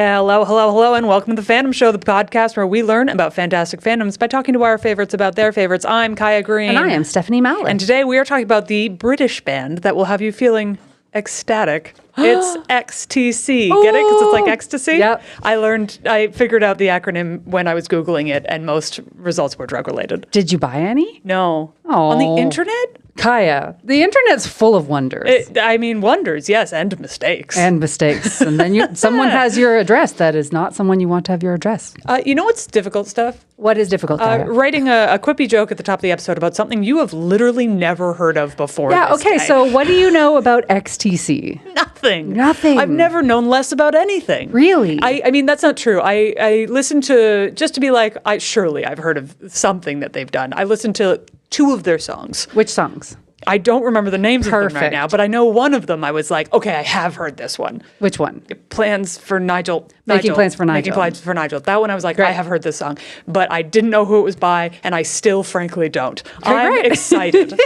Hello, hello, hello, and welcome to the Fandom Show, the podcast where we learn about fantastic fandoms by talking to our favorites about their favorites. I'm Kaya Green. And I am Stephanie Mallett. And today we are talking about the British band that will have you feeling ecstatic. It's XTC. Get it? Because it's like ecstasy? Yep. I figured out the acronym when I was Googling it, and most results were drug-related. Did you buy any? No. Oh. On the internet? Kaya, the internet's full of wonders. Wonders, yes, and mistakes. And mistakes. And then someone has your address that is not someone you want to have your address. You know what's difficult stuff? What is difficult, Kaya? Writing a quippy joke at the top of the episode about something you have literally never heard of before. Yeah, okay, so what do you know about XTC? Nothing. Nothing. I've never known less about anything. Really? I mean, that's not true. I listened to, just to be like, surely I've heard of something that they've done. I listened to 2 of their songs. Which songs? I don't remember the names of them right Perfect. now, but I know one of them I was like, okay, I have heard this one. Which one? Plans for Nigel. Making Plans for Nigel. Making Plans for Nigel. That one I was like, Great. I have heard this song, but I didn't know who it was by, and I still frankly don't. Okay, I'm great. excited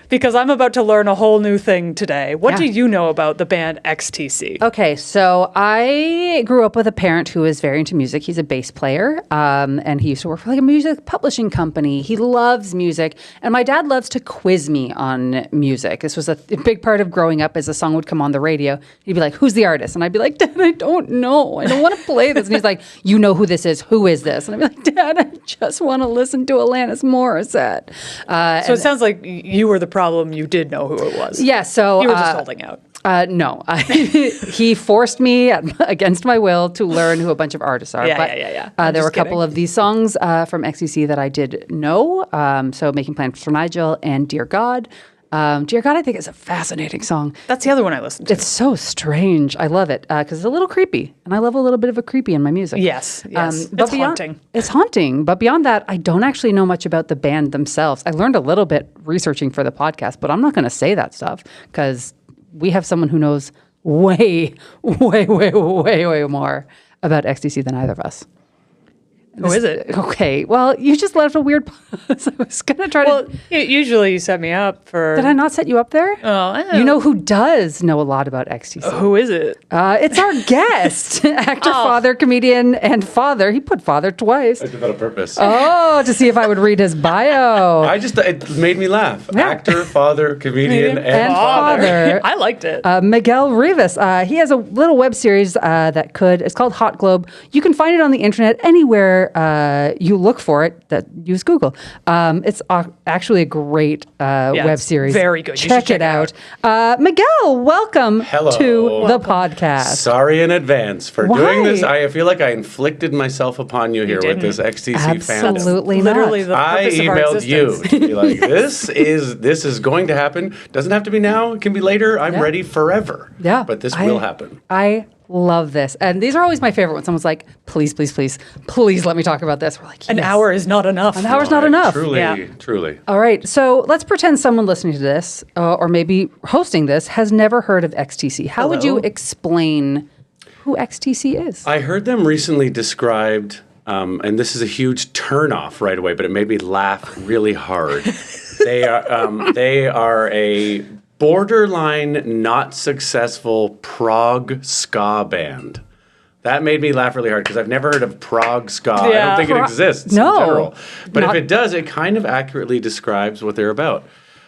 because I'm about to learn a whole new thing today. What Yeah. do you know about the band XTC? Okay, so I grew up with a parent who is very into music. He's a bass player, and he used to work for like a music publishing company. He loves music, and my dad loves to quiz me on music. This was a big part of growing up. As a song would come on the radio, he'd be like, "Who's the artist?" And I'd be like, "Dad, I don't know. I don't want to play this." And he's like, "You know who this is? Who is this?" And I'd be like, "Dad, I just want to listen to Alanis Morissette." So it sounds like you were the problem. You did know who it was. Yeah, so You were just holding out. No, he forced me against my will to learn who a bunch of artists are. Yeah. There were a couple of these songs from XTC that I did know. So Making Plans for Nigel and Dear God. Dear God, I think is a fascinating song. That's the other one I listened to. It's so strange. I love it because it's a little creepy, and I love a little bit of a creepy in my music. Yes. But It's haunting. It's haunting. But beyond that, I don't actually know much about the band themselves. I learned a little bit researching for the podcast, but I'm not going to say that stuff because we have someone who knows way more about XTC than either of us. Who is it? Okay. Well, you just left a weird pause. I was going to try to... Usually you set me up for... Did I not set you up there? Oh, You know who does know a lot about XTC? Who is it? It's our guest, actor, father, comedian, and father. He put father twice. I did that on purpose. Oh, to see if I would read his bio. It made me laugh. Yeah. Actor, father, comedian, And father. I liked it. Miguel Rivas. He has a little web series it's called Hot Globe. You can find it on the internet anywhere you look for it. Use Google. It's actually a great web series. Very good. You should Check it out. Miguel, welcome Hello. to the podcast. Sorry in advance for Why? doing this. I feel like I inflicted myself upon you here with this XTC fandom. Absolutely Literally not. the I purpose of our emailed you existence. to be like, this is going to happen. Doesn't have to be now. It can be later. I'm Yeah. ready forever. Yeah. But this will happen. I love this. And these are always my favorite when someone's like, please let me talk about this. We're like, An yes. hour is not enough. An hour's not enough. Truly. All right. So let's pretend someone listening to this or maybe hosting this has never heard of XTC. How would you explain who XTC is? I heard them recently described, and this is a huge turnoff right away, but it made me laugh really hard. They are a borderline not successful prog ska band. That made me laugh really hard because I've never heard of prog ska. I don't think it exists No. in general. But Not- if it does, it kind of accurately describes what they're about.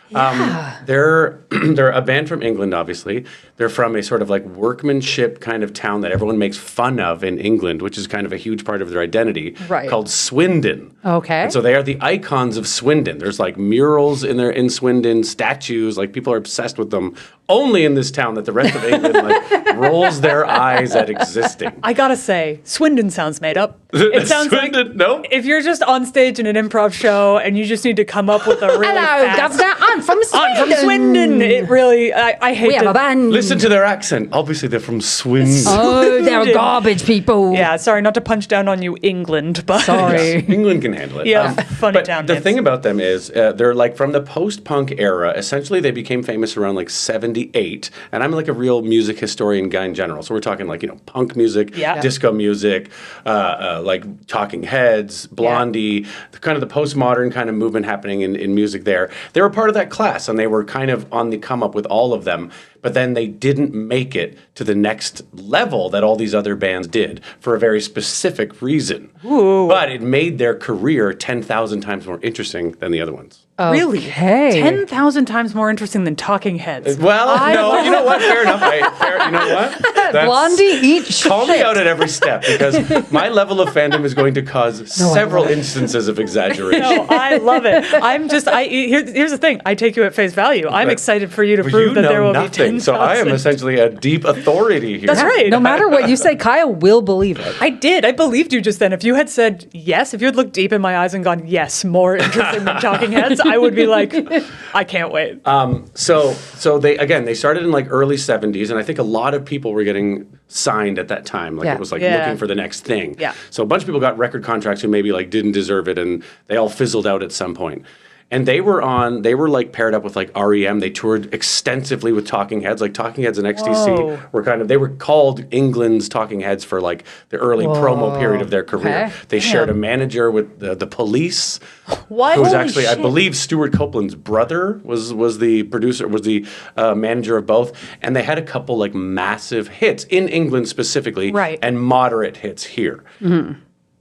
Yeah. They're a band from England, obviously. They're from a sort of like workmanship kind of town that everyone makes fun of in England, which is kind of a huge part of their identity, Right. called Swindon. Okay. And so they are the icons of Swindon. There's like murals in Swindon, statues, like people are obsessed with them. Only in this town that the rest of England like rolls their eyes at existing. I gotta say, Swindon sounds made up. It sounds Swindon, like no? if you're just on stage in an improv show and you just need to come up with a really Hello, fast, Governor. I'm from Swindon. I'm from Swindon. It really, I hate We have a band. Listen to their accent. Obviously, they're from Swindon. Oh, they're Swindon. garbage people. Yeah, sorry, not to punch down on you, England, but Sorry. England can handle it. Yeah, funny but town the names. thing about them is they're like from the post-punk era. Essentially, they became famous around like 78. And I'm like a real music historian guy in general. So we're talking like, punk music, disco music, like Talking Heads, Blondie, kind of the postmodern kind of movement happening in music there. They were part of that class, and they were kind of on the come up with all of them. but then they didn't make it to the next level that all these other bands did for a very specific reason. Ooh. But it made their career 10,000 times more interesting than the other ones. Really? Okay. 10,000 times more interesting than Talking Heads. Well, no, you know what? Fair enough. You know what? Blondie, eat shit. Call me out at every step because my level of fandom is going to cause several instances of exaggeration. No, I love it. Here's the thing. I take you at face value. I'm excited for you to Well, prove you that know there will nothing, be 10,000. so I am essentially a deep authority here. That's right. No matter what you say, Kaya will believe it. I did. I believed you just then. If you had said yes, if you had looked deep in my eyes and gone, yes, more interesting than Talking Heads, I would be like, I can't wait. So they started in like early 70s, and I think a lot of people were getting signed at that time. Like Yeah. it was like Yeah. looking for the next thing. Yeah. So a bunch of people got record contracts who maybe like didn't deserve it, and they all fizzled out at some point. And they were like paired up with like REM. They toured extensively with Talking Heads. Like Talking Heads and XTC Whoa. they were called England's Talking Heads for like the early promo period of their career. Okay. They shared a manager with the Police. What? Who was Holy actually, I shit. believe, Stuart Copeland's brother was the producer, was the manager of both, and they had a couple like massive hits in England specifically, Right. and moderate hits here.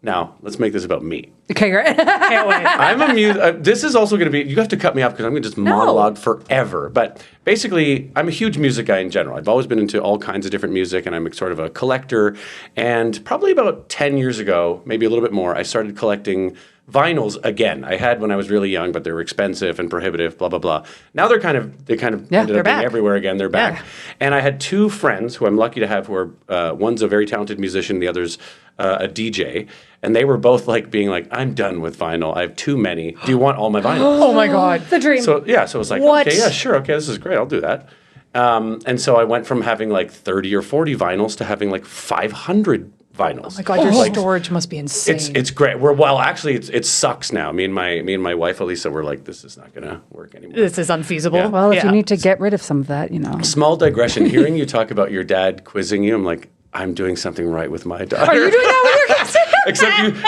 Now let's make this about me. Okay, great. Can't wait. I'm a this is also going to be. You have to cut me off because I'm going to just monologue forever. But basically, I'm a huge music guy in general. I've always been into all kinds of different music, and I'm sort of a collector. And probably about 10 years ago, maybe a little bit more, I started collecting vinyls again. I had when I was really young, but they were expensive and prohibitive. Blah blah blah. Now they kind of ended they're up being back. everywhere again. They're back. Yeah. And I had two friends who I'm lucky to have. Who are one's a very talented musician, the other's a DJ. And they were both like being like, I'm done with vinyl. I have too many. Do you want all my vinyls? Oh my God. The dream. So yeah, so it was like, What? okay, yeah, sure, okay, this is great, I'll do that. And so I went from having like 30 or 40 vinyls to having like 500 vinyls. Oh my God, your storage must be insane. It's great. Actually, it sucks now. Me and my wife Elisa were like, this is not gonna work anymore. This is unfeasible. Yeah. Well, if you Yeah. need to get rid of some of that, you know. Small digression. Hearing you talk about your dad quizzing you, I'm like, I'm doing something right with my daughter. Are you doing that with your kids?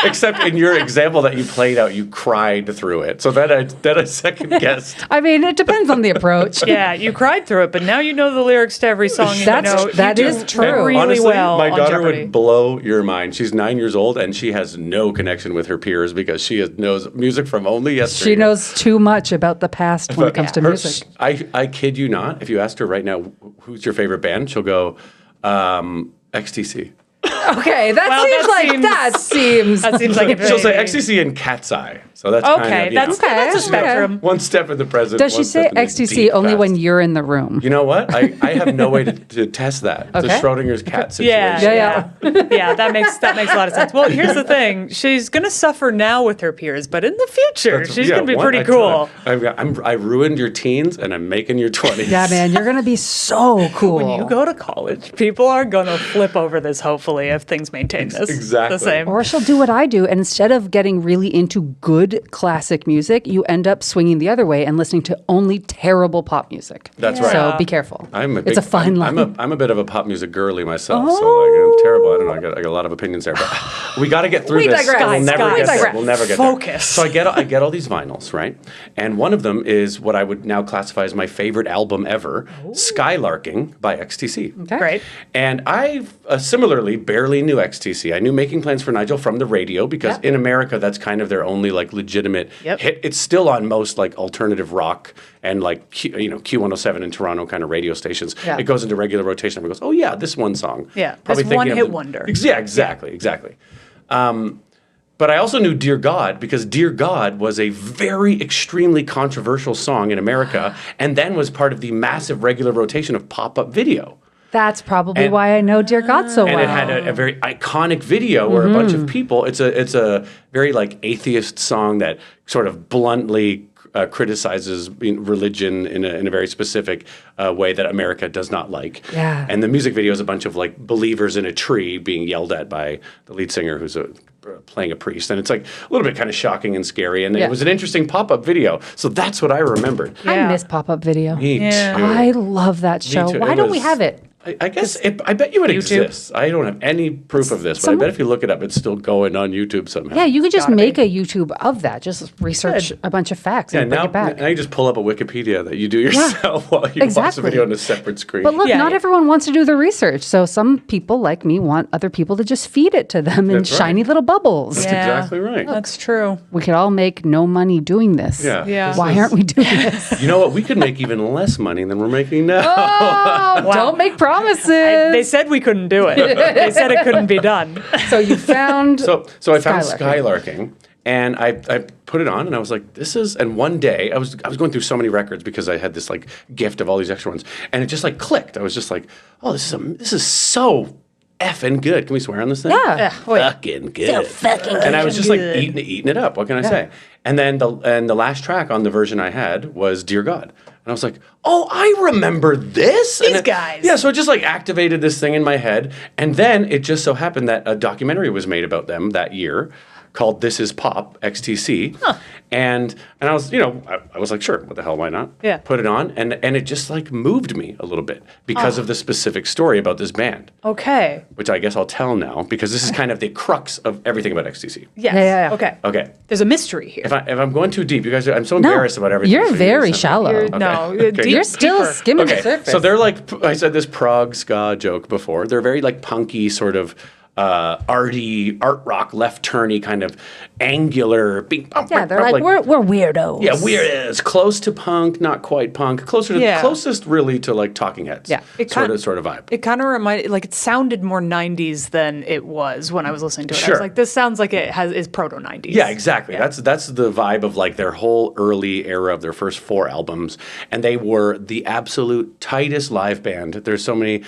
except in your example that you played out, you cried through it. So that I second guessed. I mean, it depends on the approach. Yeah, you cried through it, but now you know the lyrics to every song. And That you is do true. really Honestly, well my on daughter Jeopardy. would blow your mind. She's 9 years old and she has no connection with her peers because she knows music from only yesterday. She knows too much about the past when it comes to music. I kid you not. If you asked her right now, who's your favorite band? She'll go, XTC. Okay, that Well, seems that seems like a She'll say very- XTC and Cat's Eye. So that's Okay, kind of, that's a spectrum. one step in the present. Does she one say step in the XTC deep only past. when you're in the room? You know what? I have no way to test that. It's Okay. a Schrodinger's cat situation. Yeah. That makes a lot of sense. Well, here's the thing: she's gonna suffer now with her peers, but in the future, she's gonna be pretty cool. I ruined your teens and I'm making your 20s. Yeah, man, you're gonna be so cool. When you go to college, people are gonna flip over this. Hopefully, if things maintain this Exactly. the same. Or she'll do what I do, and instead of getting really into good classic music, you end up swinging the other way and listening to only terrible pop music. That's right. So be careful. It's a fine line. I'm a bit of a pop music girly myself, so like, I'm terrible. I don't know. I got a lot of opinions there, but we got to get through We this. digress. We'll never Guys, get there. digress. We'll never get Focus. there. So I get all these vinyls, right? And one of them is what I would now classify as my favorite album ever, Skylarking by XTC. Okay. Great. And I similarly barely knew XTC. I knew Making Plans for Nigel from the radio because in America that's kind of their only like legitimate hit. It's still on most like alternative rock and like Q107 in Toronto kind of radio stations. Yeah. It goes into regular rotation. Everyone goes, oh yeah, this one song. Yeah, Probably this thinking of one-hit the- wonder. Yeah, exactly. But I also knew Dear God because Dear God was a very extremely controversial song in America and then was part of the massive regular rotation of pop-up video. That's probably why I know Dear God so well. And it had a very iconic video where a bunch of people. It's a very like atheist song that sort of bluntly criticizes religion in a very specific way that America does not like. Yeah. And the music video is a bunch of like believers in a tree being yelled at by the lead singer who's playing a priest. And it's like a little bit kind of shocking and scary. And it was an interesting pop-up video. So that's what I remembered. I miss pop-up video. Me Yeah. too. I love that show. too. Why It don't we was- have it? I guess I bet you it exists. I don't have any proof of this, but I bet if you look it up, it's still going on YouTube somehow. Yeah, you could just make a YouTube of that. Just research a bunch of facts and bring it back. Now you just pull up a Wikipedia that you do yourself while you watch the video on a separate screen. But look, not everyone wants to do the research. So some people like me want other people to just feed it to them in shiny little bubbles. That's exactly right. That's true. We could all make no money doing this. Yeah. Why aren't we doing this? You know what? We could make even less money than we're making now. Oh, don't make promises. They said we couldn't do it. They said it couldn't be done. So you found So I found Skylarking, and I put it on, and I was like, this is. And one day I was going through so many records because I had this like gift of all these extra ones, and it just like clicked. I was just like, oh, this is so effing good. Can we swear on this thing? Yeah. Fucking good. So fucking and I was just like eating it up. What can I say? And then the last track on the version I had was Dear God. And I was like, oh, I remember this. These guys. Yeah, so it just like activated this thing in my head. And then it just so happened that a documentary was made about them that year called This Is Pop, XTC. Huh. And I was, I was like, sure, what the hell, why not? Yeah. Put it on, and it just like moved me a little bit because of the specific story about this band. Okay. Which I guess I'll tell now because this is kind of the crux of everything about XTC. Yes. Yeah. Okay. There's a mystery here. If I'm going too deep, you guys I'm so embarrassed about everything. You're very shallow. No, You're still skimming the surface. So they're like, I said this prog ska joke before. They're very like punky sort of arty, art rock, left turny kind of angular. They're like we're weirdos. Yeah, weirdos. Close to punk, not quite punk. Closest really to like Talking Heads. Yeah, sort of vibe. It kind of reminded, like it sounded more 90s than it was when I was listening to it. Sure. I was like, this sounds like it is proto 90s. Yeah, exactly. Yeah. That's the vibe of like their whole early era of their first 4 albums, and they were the absolute tightest live band. There's so many.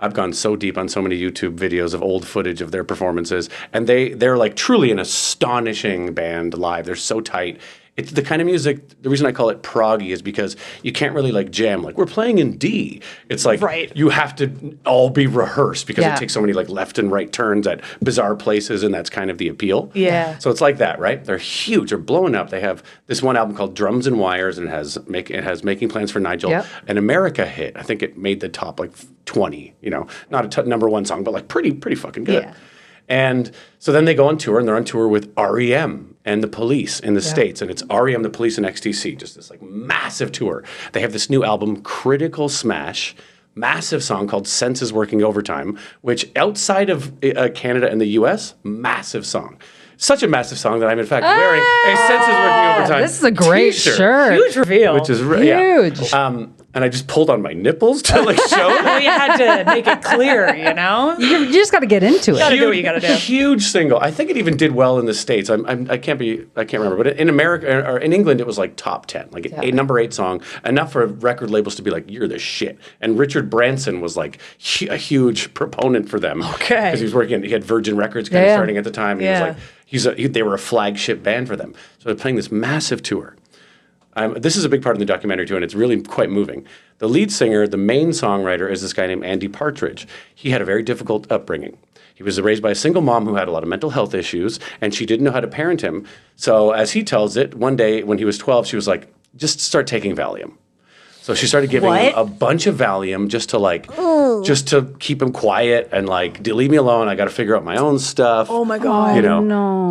I've gone so deep on so many YouTube videos of old footage of their performances, and they're like truly an astonishing band live. They're so tight. It's the kind of music, the reason I call it proggy is because you can't really like jam, like we're playing in D. It's like you have to all be rehearsed because it takes so many like left and right turns at bizarre places, and that's kind of the appeal. Yeah. So it's like that, right? They're huge. They're blowing up. They have this one album called Drums and Wires, and it has Making Plans for Nigel. Yep. An America hit. I think it made the top like 20, not a number one song, but like pretty fucking good. Yeah. And so then they go on tour, and they're on tour with REM and the Police in the States. And it's REM, the Police, and XTC, just this like massive tour. They have this new album, Critical Smash, massive song called Senses Working Overtime, which outside of Canada and the US, massive song. Such a massive song that I'm in fact wearing a Senses Working Overtime This is a great t-shirt. shirt. Huge reveal. Which is huge. And I just pulled on my nipples to like show Well, you had to make it clear, You just got to get into it. Gotta do what you gotta do. Huge single. I think it even did well in the States. I can't remember, but in America or in England, it was like top 10, like a number 8 song, enough for record labels to be like, "You're the shit." And Richard Branson was like a huge proponent for them. Okay, because he was working. He had Virgin Records kind of starting at the time. And he was like, they were a flagship band for them. So they're playing this massive tour. This is a big part of the documentary too, and it's really quite moving. The lead singer, the main songwriter, is this guy named Andy Partridge. He had a very difficult upbringing. He was raised by a single mom who had a lot of mental health issues, and she didn't know how to parent him. So as he tells it, one day when he was 12, she was like, just start taking Valium. So she started giving him a bunch of Valium just to keep him quiet and like, leave me alone. I got to figure out my own stuff. Oh my God.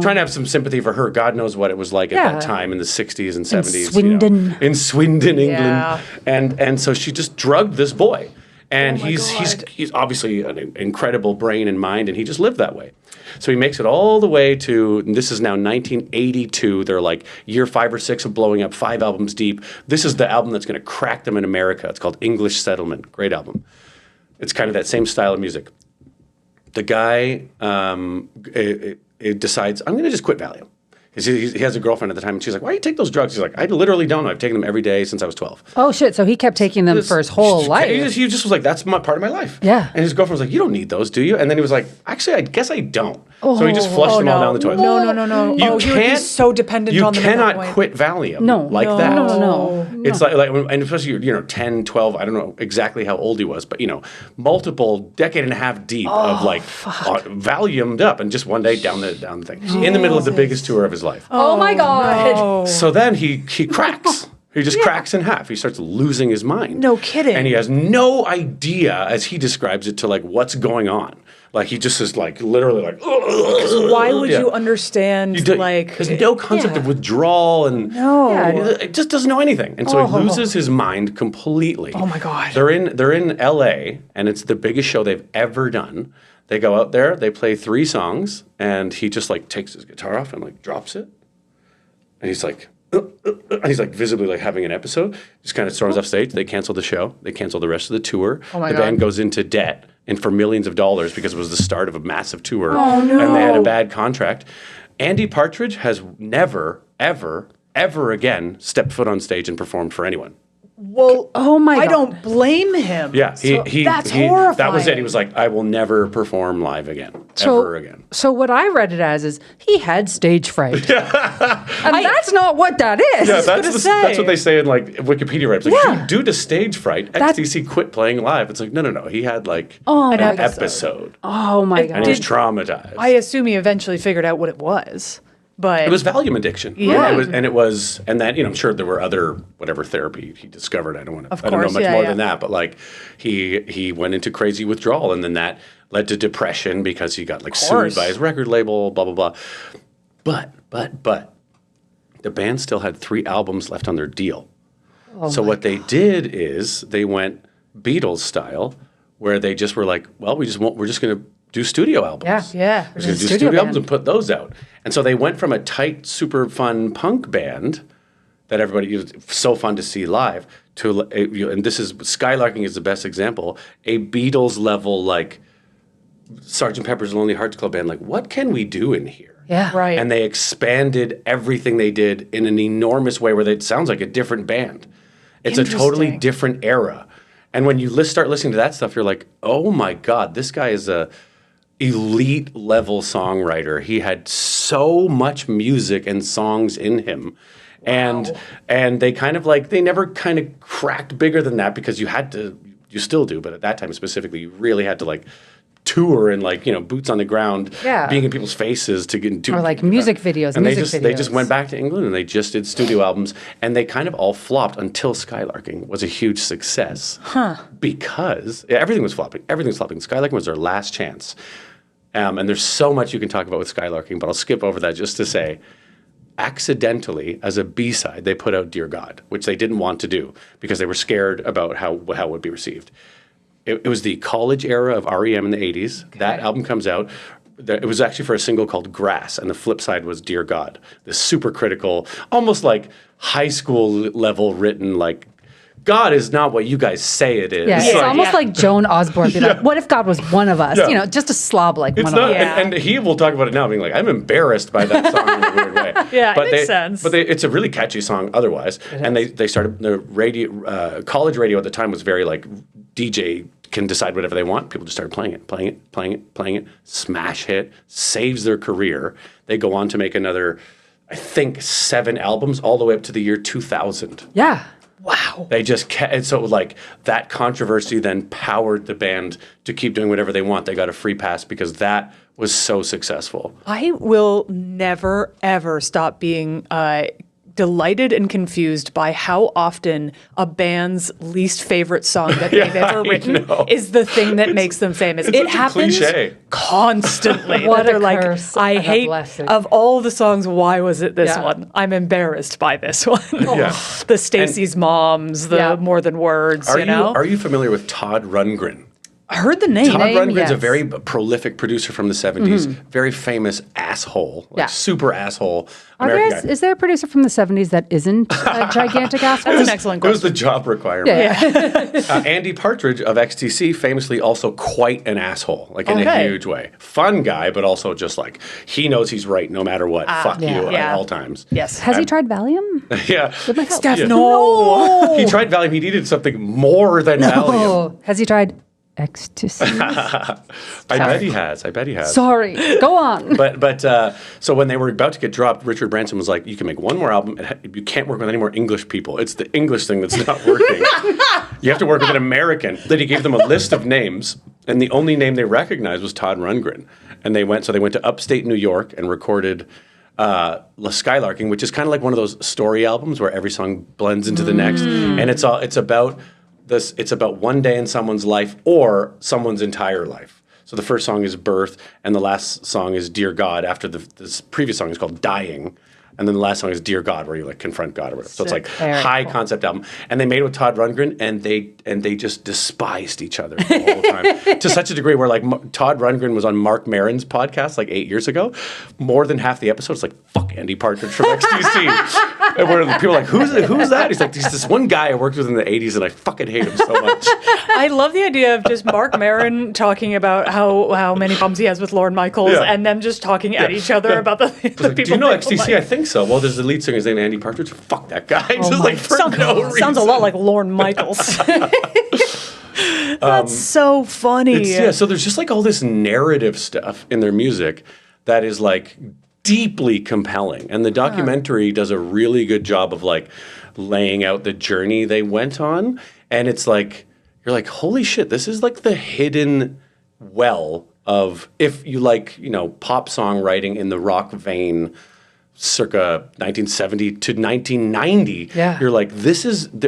Trying to have some sympathy for her. God knows what it was like at that time in the 60s and 70s. Swindon. In Swindon, England. Yeah. And so she just drugged this boy. And he's obviously an incredible brain and mind, and he just lived that way. So he makes it all the way to, and this is now 1982. They're like year 5 or 6 of blowing up, 5 albums deep. This is the album that's going to crack them in America. It's called English Settlement. Great album. It's kind of that same style of music. The guy decides, I'm going to just quit Valium. He has a girlfriend at the time, and she's like, why do you take those drugs? He's like, I literally don't know. I've taken them every day since I was 12. Oh, shit. So he kept taking them for his whole life. He just was like, that's part of my life. Yeah. And his girlfriend was like, you don't need those, do you? And then he was like, actually, I guess I don't. So he just flushed them all down the toilet. No. You would be so dependent on them. You cannot quit Valium that. No. It's like and especially 10, 12, I don't know exactly how old he was, but multiple decade and a half deep of like Valiumed up, and just one day down the thing. In the middle of the biggest tour of his life. Oh my God. So then he cracks. He just cracks in half. He starts losing his mind. No kidding. And he has no idea, as he describes it, to like what's going on. Like he just is like literally like. Why would you understand like? There's no concept of withdrawal and it just doesn't know anything, and so he loses his mind completely. Oh my God! They're in L.A. and it's the biggest show they've ever done. They go out there, they play 3 songs, and he just like takes his guitar off and like drops it, and he's like. And he's like visibly like having an episode. Just kind of storms off stage. They cancel the show. They cancel the rest of the tour. Oh my the God. band goes into debt and for millions of dollars because it was the start of a massive tour. Oh no! And they had a bad contract. Andy Partridge has never, ever, ever again stepped foot on stage and performed for anyone. Well, my God. I don't blame him. Yeah, that's horrifying. That was it. He was like, I will never perform live again, ever again. So what I read it as is he had stage fright. And that's not what that is. Yeah, that's what they say in like Wikipedia. Right? It's like due to stage fright, XTC quit playing live. It's like no. He had like an episode. Oh my God. And he was traumatized. I assume he eventually figured out what it was. But it was Valium addiction. Yeah. And then, I'm sure there were other, whatever therapy he discovered. I don't know much yeah, more than that, but like he went into crazy withdrawal, and then that led to depression because he got like sued by his record label, blah, blah, blah. But the band still had 3 albums left on their deal. So what they did is they went Beatles style, where they just were like, well, we're just going to do studio albums. Yeah. We're going to do studio albums and put those out. And so they went from a tight, super fun punk band that everybody was so fun to see live to, and this is, Skylarking is the best example, a Beatles level, like, Sgt. Pepper's Lonely Hearts Club Band. Like, what can we do in here? Yeah. Right. And they expanded everything they did in an enormous way where it sounds like a different band. It's a totally different era. And when you start listening to that stuff, you're like, oh my God, this guy is a elite level songwriter. He had so much music and songs in him. And they kind of like, they never kind of cracked bigger than that because you still do, but at that time specifically, you really had to like tour and like, boots on the ground, being in people's faces to get into. Or like music videos, and they just went back to England and they just did studio albums, and they kind of all flopped until Skylarking was a huge success. Because everything was flopping. Skylarking was their last chance. And there's so much you can talk about with Skylarking, but I'll skip over that just to say, accidentally, as a B-side, they put out Dear God, which they didn't want to do because they were scared about how it would be received. It was the college era of REM in the 80s. Okay. That album comes out. It was actually for a single called Grass, and the flip side was Dear God, this super critical, almost like high school level written, like, God is not what you guys say it is. Yeah, it's almost like Joan Osborne. Like, what if God was one of us? Yeah. Just a slob like one of us. And he will talk about it now, being like, I'm embarrassed by that song in a weird way. Yeah, it makes sense. But it's a really catchy song otherwise. And they started, the radio, college radio at the time was very like, DJ can decide whatever they want. People just started playing it. Smash hit, saves their career. They go on to make another, I think, 7 albums all the way up to the year 2000. Yeah. Wow. They just kept, and so like that controversy then powered the band to keep doing whatever they want. They got a free pass because that was so successful. I will never, ever stop being delighted and confused by how often a band's least favorite song that they've ever written is the thing that makes them famous. It happens constantly. What they're a curse. I hate, blessing. of all the songs, why was it this one? I'm embarrassed by this one. The Stacey's Moms, the More Than Words, Are you familiar with Todd Rundgren? I heard the name. Todd Rundgren's a very prolific producer from the 70s, very famous asshole, super asshole. Is there a producer from the 70s that isn't a gigantic asshole? That's an excellent question. It was the job requirement. Andy Partridge of XTC, famously also quite an asshole, like in a huge way. Fun guy, but also just like, he knows he's right no matter what. Fuck you at all times. Yes. Has he tried Valium? Steph, no. He tried Valium. He needed something more than Valium. Has he tried XTC? I bet he has. Sorry. Go on. But so when they were about to get dropped, Richard Branson was like, you can make one more album. You can't work with any more English people. It's the English thing that's not working. You have to work with an American. Then he gave them a list of names, and the only name they recognized was Todd Rundgren. And they went to upstate New York and recorded Skylarking, which is kind of like one of those story albums where every song blends into the next, and it's about this. It's about one day in someone's life or someone's entire life. So the first song is Birth, and the last song is Dear God. After this previous song is called Dying. And then the last song is Dear God, where you like confront God or whatever. So it's like high concept album. And they made it with Todd Rundgren, and they just despised each other the whole time. To such a degree where like Todd Rundgren was on Mark Maron's podcast like 8 years ago. More than half the episodes like, fuck Andy Partridge from XTC. And where people are like, who's that? He's like, he's this one guy I worked with in the 80s, and I fucking hate him so much. I love the idea of just Mark Maron talking about how many problems he has with Lorne Michaels, and them just talking at each other about the like, people. Do you know XTC? I think so. Well, there's the lead singer's name, Andy Partridge. Fuck that guy. Just like for no reason. Sounds a lot like Lorne Michaels. That's so funny. So there's just like all this narrative stuff in their music that is like deeply compelling. And the documentary does a really good job of like laying out the journey they went on. And it's like, you're like, holy shit, this is like the hidden well of, if you like, pop songwriting in the rock vein, circa 1970 to 1990, you're like,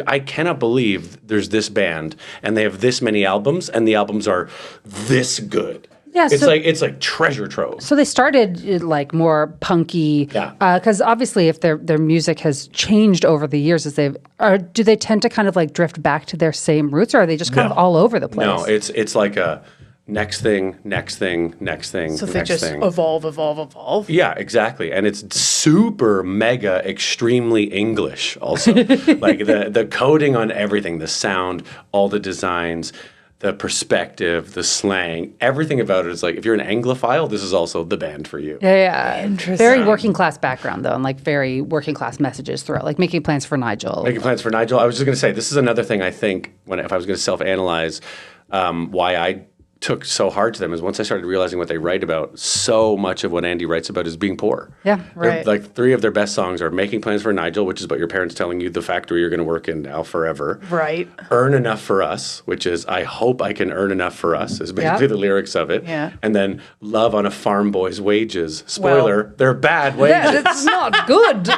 I cannot believe there's this band and they have this many albums and the albums are this good. Yeah, it's like treasure trove. So they started like more punky, because obviously if their music has changed over the years, do they tend to kind of like drift back to their same roots, or are they just kind of all over the place? No, it's like a next thing, next thing, next thing, so next they just thing. evolve. Yeah, exactly. And it's super, mega, extremely English also. Like the coding on everything, the sound, all the designs, the perspective, the slang, everything about it is like, if you're an Anglophile, this is also the band for you. Yeah. Interesting. Very working class background, though, and like very working class messages throughout, like Making Plans for Nigel. Making Plans for Nigel. I was just going to say, this is another thing I think, if I was going to self-analyze why I took so hard to them, is once I started realizing what they write about, so much of what Andy writes about is being poor. Yeah, right. Like 3 of their best songs are Making Plans for Nigel, which is about your parents telling you the factory you're going to work in now forever. Right. Earn Enough for Us, which is I hope I can earn enough for us, is basically the lyrics of it. Yeah. And then Love on a Farm Boy's Wages. Spoiler, they're bad wages. Yeah, it's not good.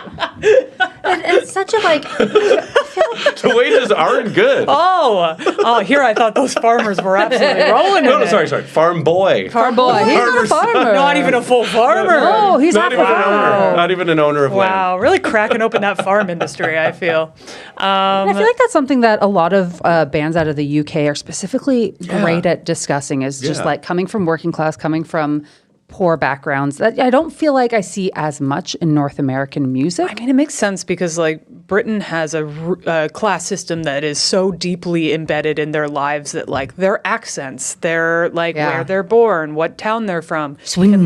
It's such a like... The wages aren't good. Oh, here I thought those farmers were absolutely rolling in No, it. sorry. Farm Boy. Farm boy. He's not a farmer. Not even a full farmer. No, he's Not not even a an farmer. owner. Not even an owner of land. Wow, really cracking open that farm industry, I feel. I feel like that's something that a lot of bands out of the UK are specifically great at discussing, is just like coming from working class, coming from poor backgrounds that I don't feel like I see as much in North American music. I mean, it makes sense because like Britain has a class system that is so deeply embedded in their lives that like their accents, their like where they're born, what town they're from, Swindon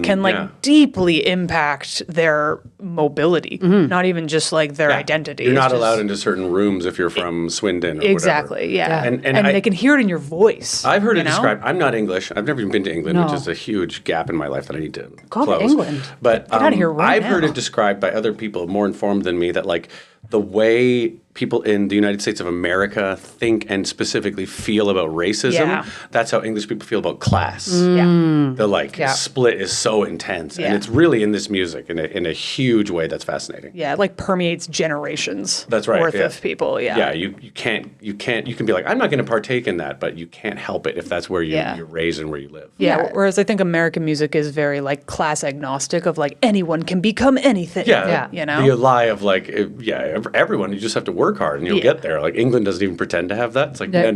can like deeply impact their mobility, not even just like their identity. You're not allowed into certain rooms if you're from Swindon or exactly, whatever. And they can hear it in your voice. I've heard it described. I'm not English. I've never even been to England, which is a huge gap in my life that I need to Go close. to England. But Get out of here right I've now. heard it described by other people more informed than me that like the way people in the United States of America think and specifically feel about racism, that's how English people feel about class. The like split is so intense, and it's really in this music in a huge way that's fascinating. Yeah, it like permeates generations. That's right, worth of people. Yeah, you can be like, I'm not going to partake in that, but you can't help it if that's where you're raised and where you live. Yeah, whereas I think American music is very like class agnostic of like anyone can become anything. You know? The lie of like, everyone, you just have to work hard and you'll get there. Like England doesn't even pretend to have that. It's like, no.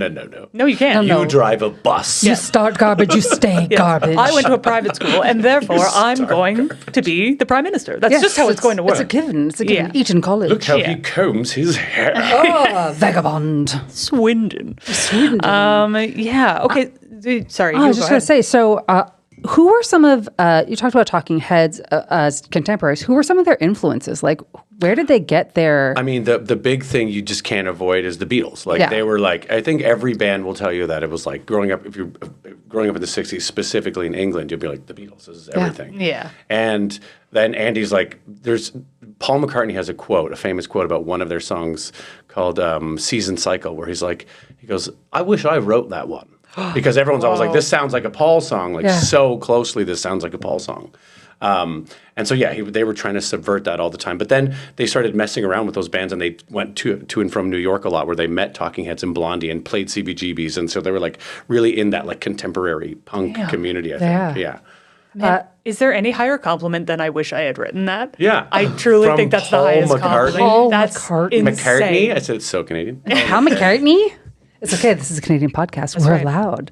No, you can't. You drive a bus. You start garbage, you stay garbage. I went to a private school and therefore I'm going to be the prime minister. That's just how it's going to work. It's a given. It's a given. Eton College. Look how he combs his hair. Oh, vagabond. Swindon. Yeah. Okay. Sorry. I was just going to say, so who were some of, you talked about Talking Heads as contemporaries, who were some of their influences? Like, where did they get their... I mean, the big thing you just can't avoid is the Beatles. Like, they were like, I think every band will tell you that it was like growing up, if you're growing up in the 60s, specifically in England, you'll be like, the Beatles, this is everything. Yeah. And then Andy's like, Paul McCartney has a famous quote about one of their songs called Season Cycle, where he goes, I wish I wrote that one. Because everyone's always like, this sounds like a Paul song. Like, so closely, this sounds like a Paul song. And so, they were trying to subvert that all the time. But then they started messing around with those bands, and they went to and from New York a lot, where they met Talking Heads and Blondie and played CBGBs. And so they were like really in that like contemporary punk community, I think. Yeah. Is there any higher compliment than I wish I had written that? Yeah. I truly From think that's Paul the highest McCartney? compliment. Paul That's McCartney. insane. McCartney? I said it's so Canadian. How McCartney? It's okay. This is a Canadian podcast. We're right. allowed.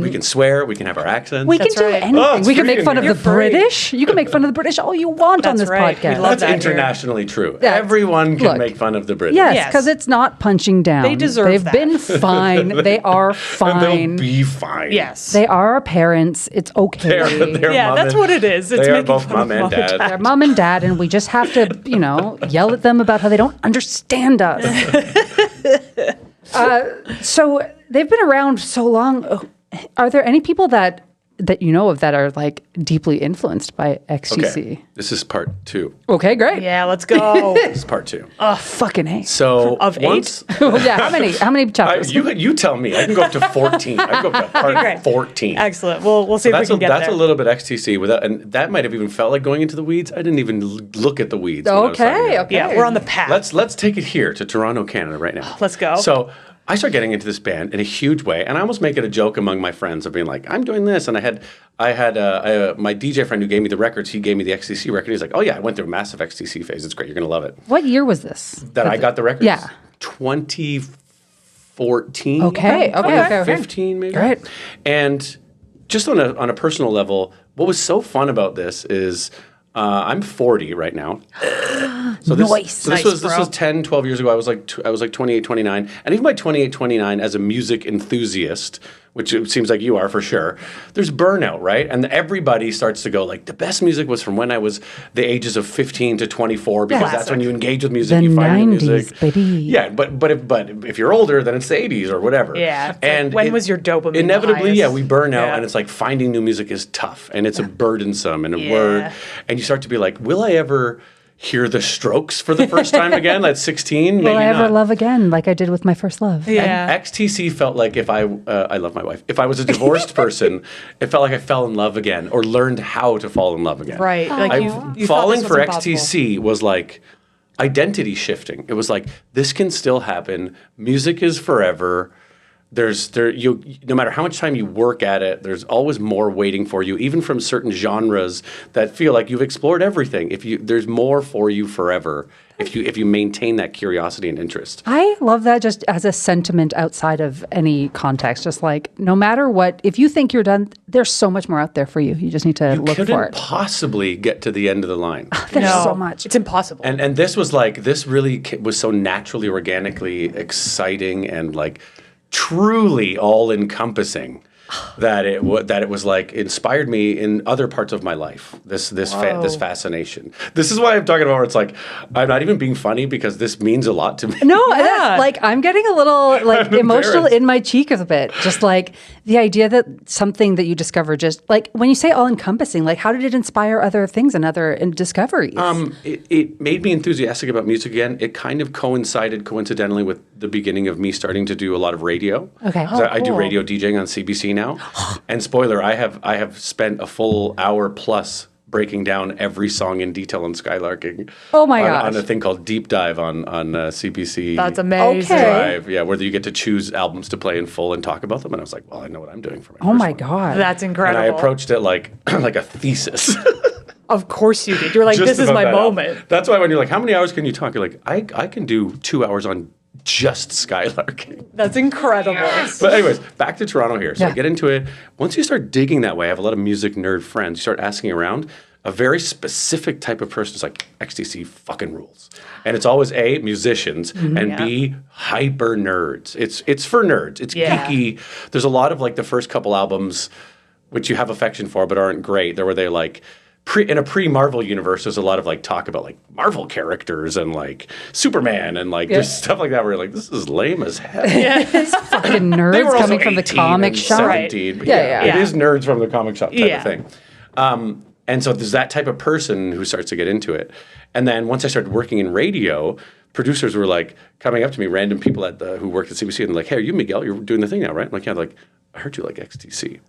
We can swear. We can have our accents. We can That's do right. anything. Oh, it's we can free make fun in of here. the You're free. British. You can make fun of the British all you want on That's this right. We podcast. love That's that here. internationally true. Yeah. Everyone can Look. make fun of the British. Yes, Yes. because it's not punching down. They deserve They've that. been fine. They are And fine. they'll be fine. Yes. They are our parents. It's okay. They're Yeah, mom that's and- what it is. It's They are making both fun of mom and mom and dad. They're mom and dad, and we just have to, yell at them about how they don't understand us. So they've been around so long. Are there any people that you know of that are like deeply influenced by XTC? Okay. This is part 2. Okay, great. Yeah, let's go. This is part 2. Fucking A. So Of 8? once, Yeah, how many chapters? you tell me. I can go up to 14. I can go up to part Great. 14. Excellent. We'll see if we That's can get that's there. a little bit XTC without, and that might have even felt like going into the weeds. I didn't even look at the weeds. when I was talking Okay, about it. okay. Yeah, we're on the path. Let's take it here to Toronto, Canada, right now. Let's go. So I started getting into this band in a huge way, and I almost make it a joke among my friends of being like, "I'm doing this," and I had my DJ friend who gave me the records. He gave me the XTC record. He's like, "Oh yeah, I went through a massive XTC phase. It's great. You're gonna love it." What year was this? That I got the records. Yeah. 2014. Okay. 2015 maybe. Great. And just on a personal level, what was so fun about this is I'm 40 right now. So this, Nice. so this Nice, was this bro. was 10, 12 years ago. I was like 28, 29. And even by 28, 29 as a music enthusiast, which it seems like you are for sure, there's burnout, right? And everybody starts to go like, the best music was from when I was the ages of 15 to 24 because that's when you engage with music, The you find the 90s, music. baby. Yeah, but if you're older, then it's the 80s or whatever. Yeah, it's like, And when was your dopamine the Inevitably, highest? we burn out, Yeah. and it's like finding new music is tough, and it's a burdensome and a Yeah. word, and you start to be like, will I ever hear the Strokes for the first time again at 16? Maybe Will I ever not. love again like I did with my first love? Yeah. And XTC felt like if I love my wife. If I was a divorced person, it felt like I fell in love again or learned how to fall in love again. Right. Like you thought Falling this for was impossible. XTC was like identity shifting. It was like this can still happen. Music is forever. No matter how much time you work at it, there's always more waiting for you, even from certain genres that feel like you've explored everything. There's more for you forever if you maintain that curiosity and interest. I love that just as a sentiment outside of any context. Just like no matter what, if you think you're done, there's so much more out there for you. You just need to look for Couldn't it. possibly get to the end of the line. There's No, so much. It's impossible. And this was like, this really was so naturally, organically exciting and like truly all encompassing that it was like inspired me in other parts of my life. This fascination. This is why I'm talking about where it's like I'm not even being funny because this means a lot to me. No, Yeah. that's, like I'm getting a little like I'm emotional embarrassed. in my cheek a bit. Just like the idea that something that you discover, just like when you say all encompassing, like how did it inspire other things and other discoveries? It made me enthusiastic about music again. It kind of coincided coincidentally with the beginning of me starting to do a lot of radio. Okay. 'Cause I do cool. radio DJing on CBC now. And spoiler, I have spent a full hour plus breaking down every song in detail on Skylarking. Oh my on, gosh. On a thing called Deep Dive on CBC. That's amazing. Okay. Drive, yeah, where you get to choose albums to play in full and talk about them. And I was like, well, I know what I'm doing for my oh first my one. God. That's And incredible. I approached it like like a thesis. Of course you did. You're like, Just this is about my that album. moment. That's why when you're like, how many hours can you talk? You're like, I can do 2 hours on just Skylarking. That's incredible. But anyways, back to Toronto here. So I Yeah. get into it. Once you start digging that way, I have a lot of music nerd friends. You start asking around. A very specific type of person is like, XTC fucking rules. And it's always A, musicians, and B, hyper nerds. It's for nerds. It's Yeah. geeky. There's a lot of like the first couple albums, which you have affection for, but aren't great. They're where they like, in a pre-Marvel universe, there's a lot of like talk about like Marvel characters and like Superman and like there's stuff like that where you're like, this is lame as hell. Fucking They nerds were also coming from the 18 comic and shop. 17, but Yeah. It is nerds from the comic shop type Yeah. of thing. And so there's that type of person who starts to get into it. And then once I started working in radio, producers were like coming up to me, random people who worked at CBC, and they're like, hey, are you Miguel? You're doing the thing now, right? I'm like, yeah. They're like, I heard you like XTC.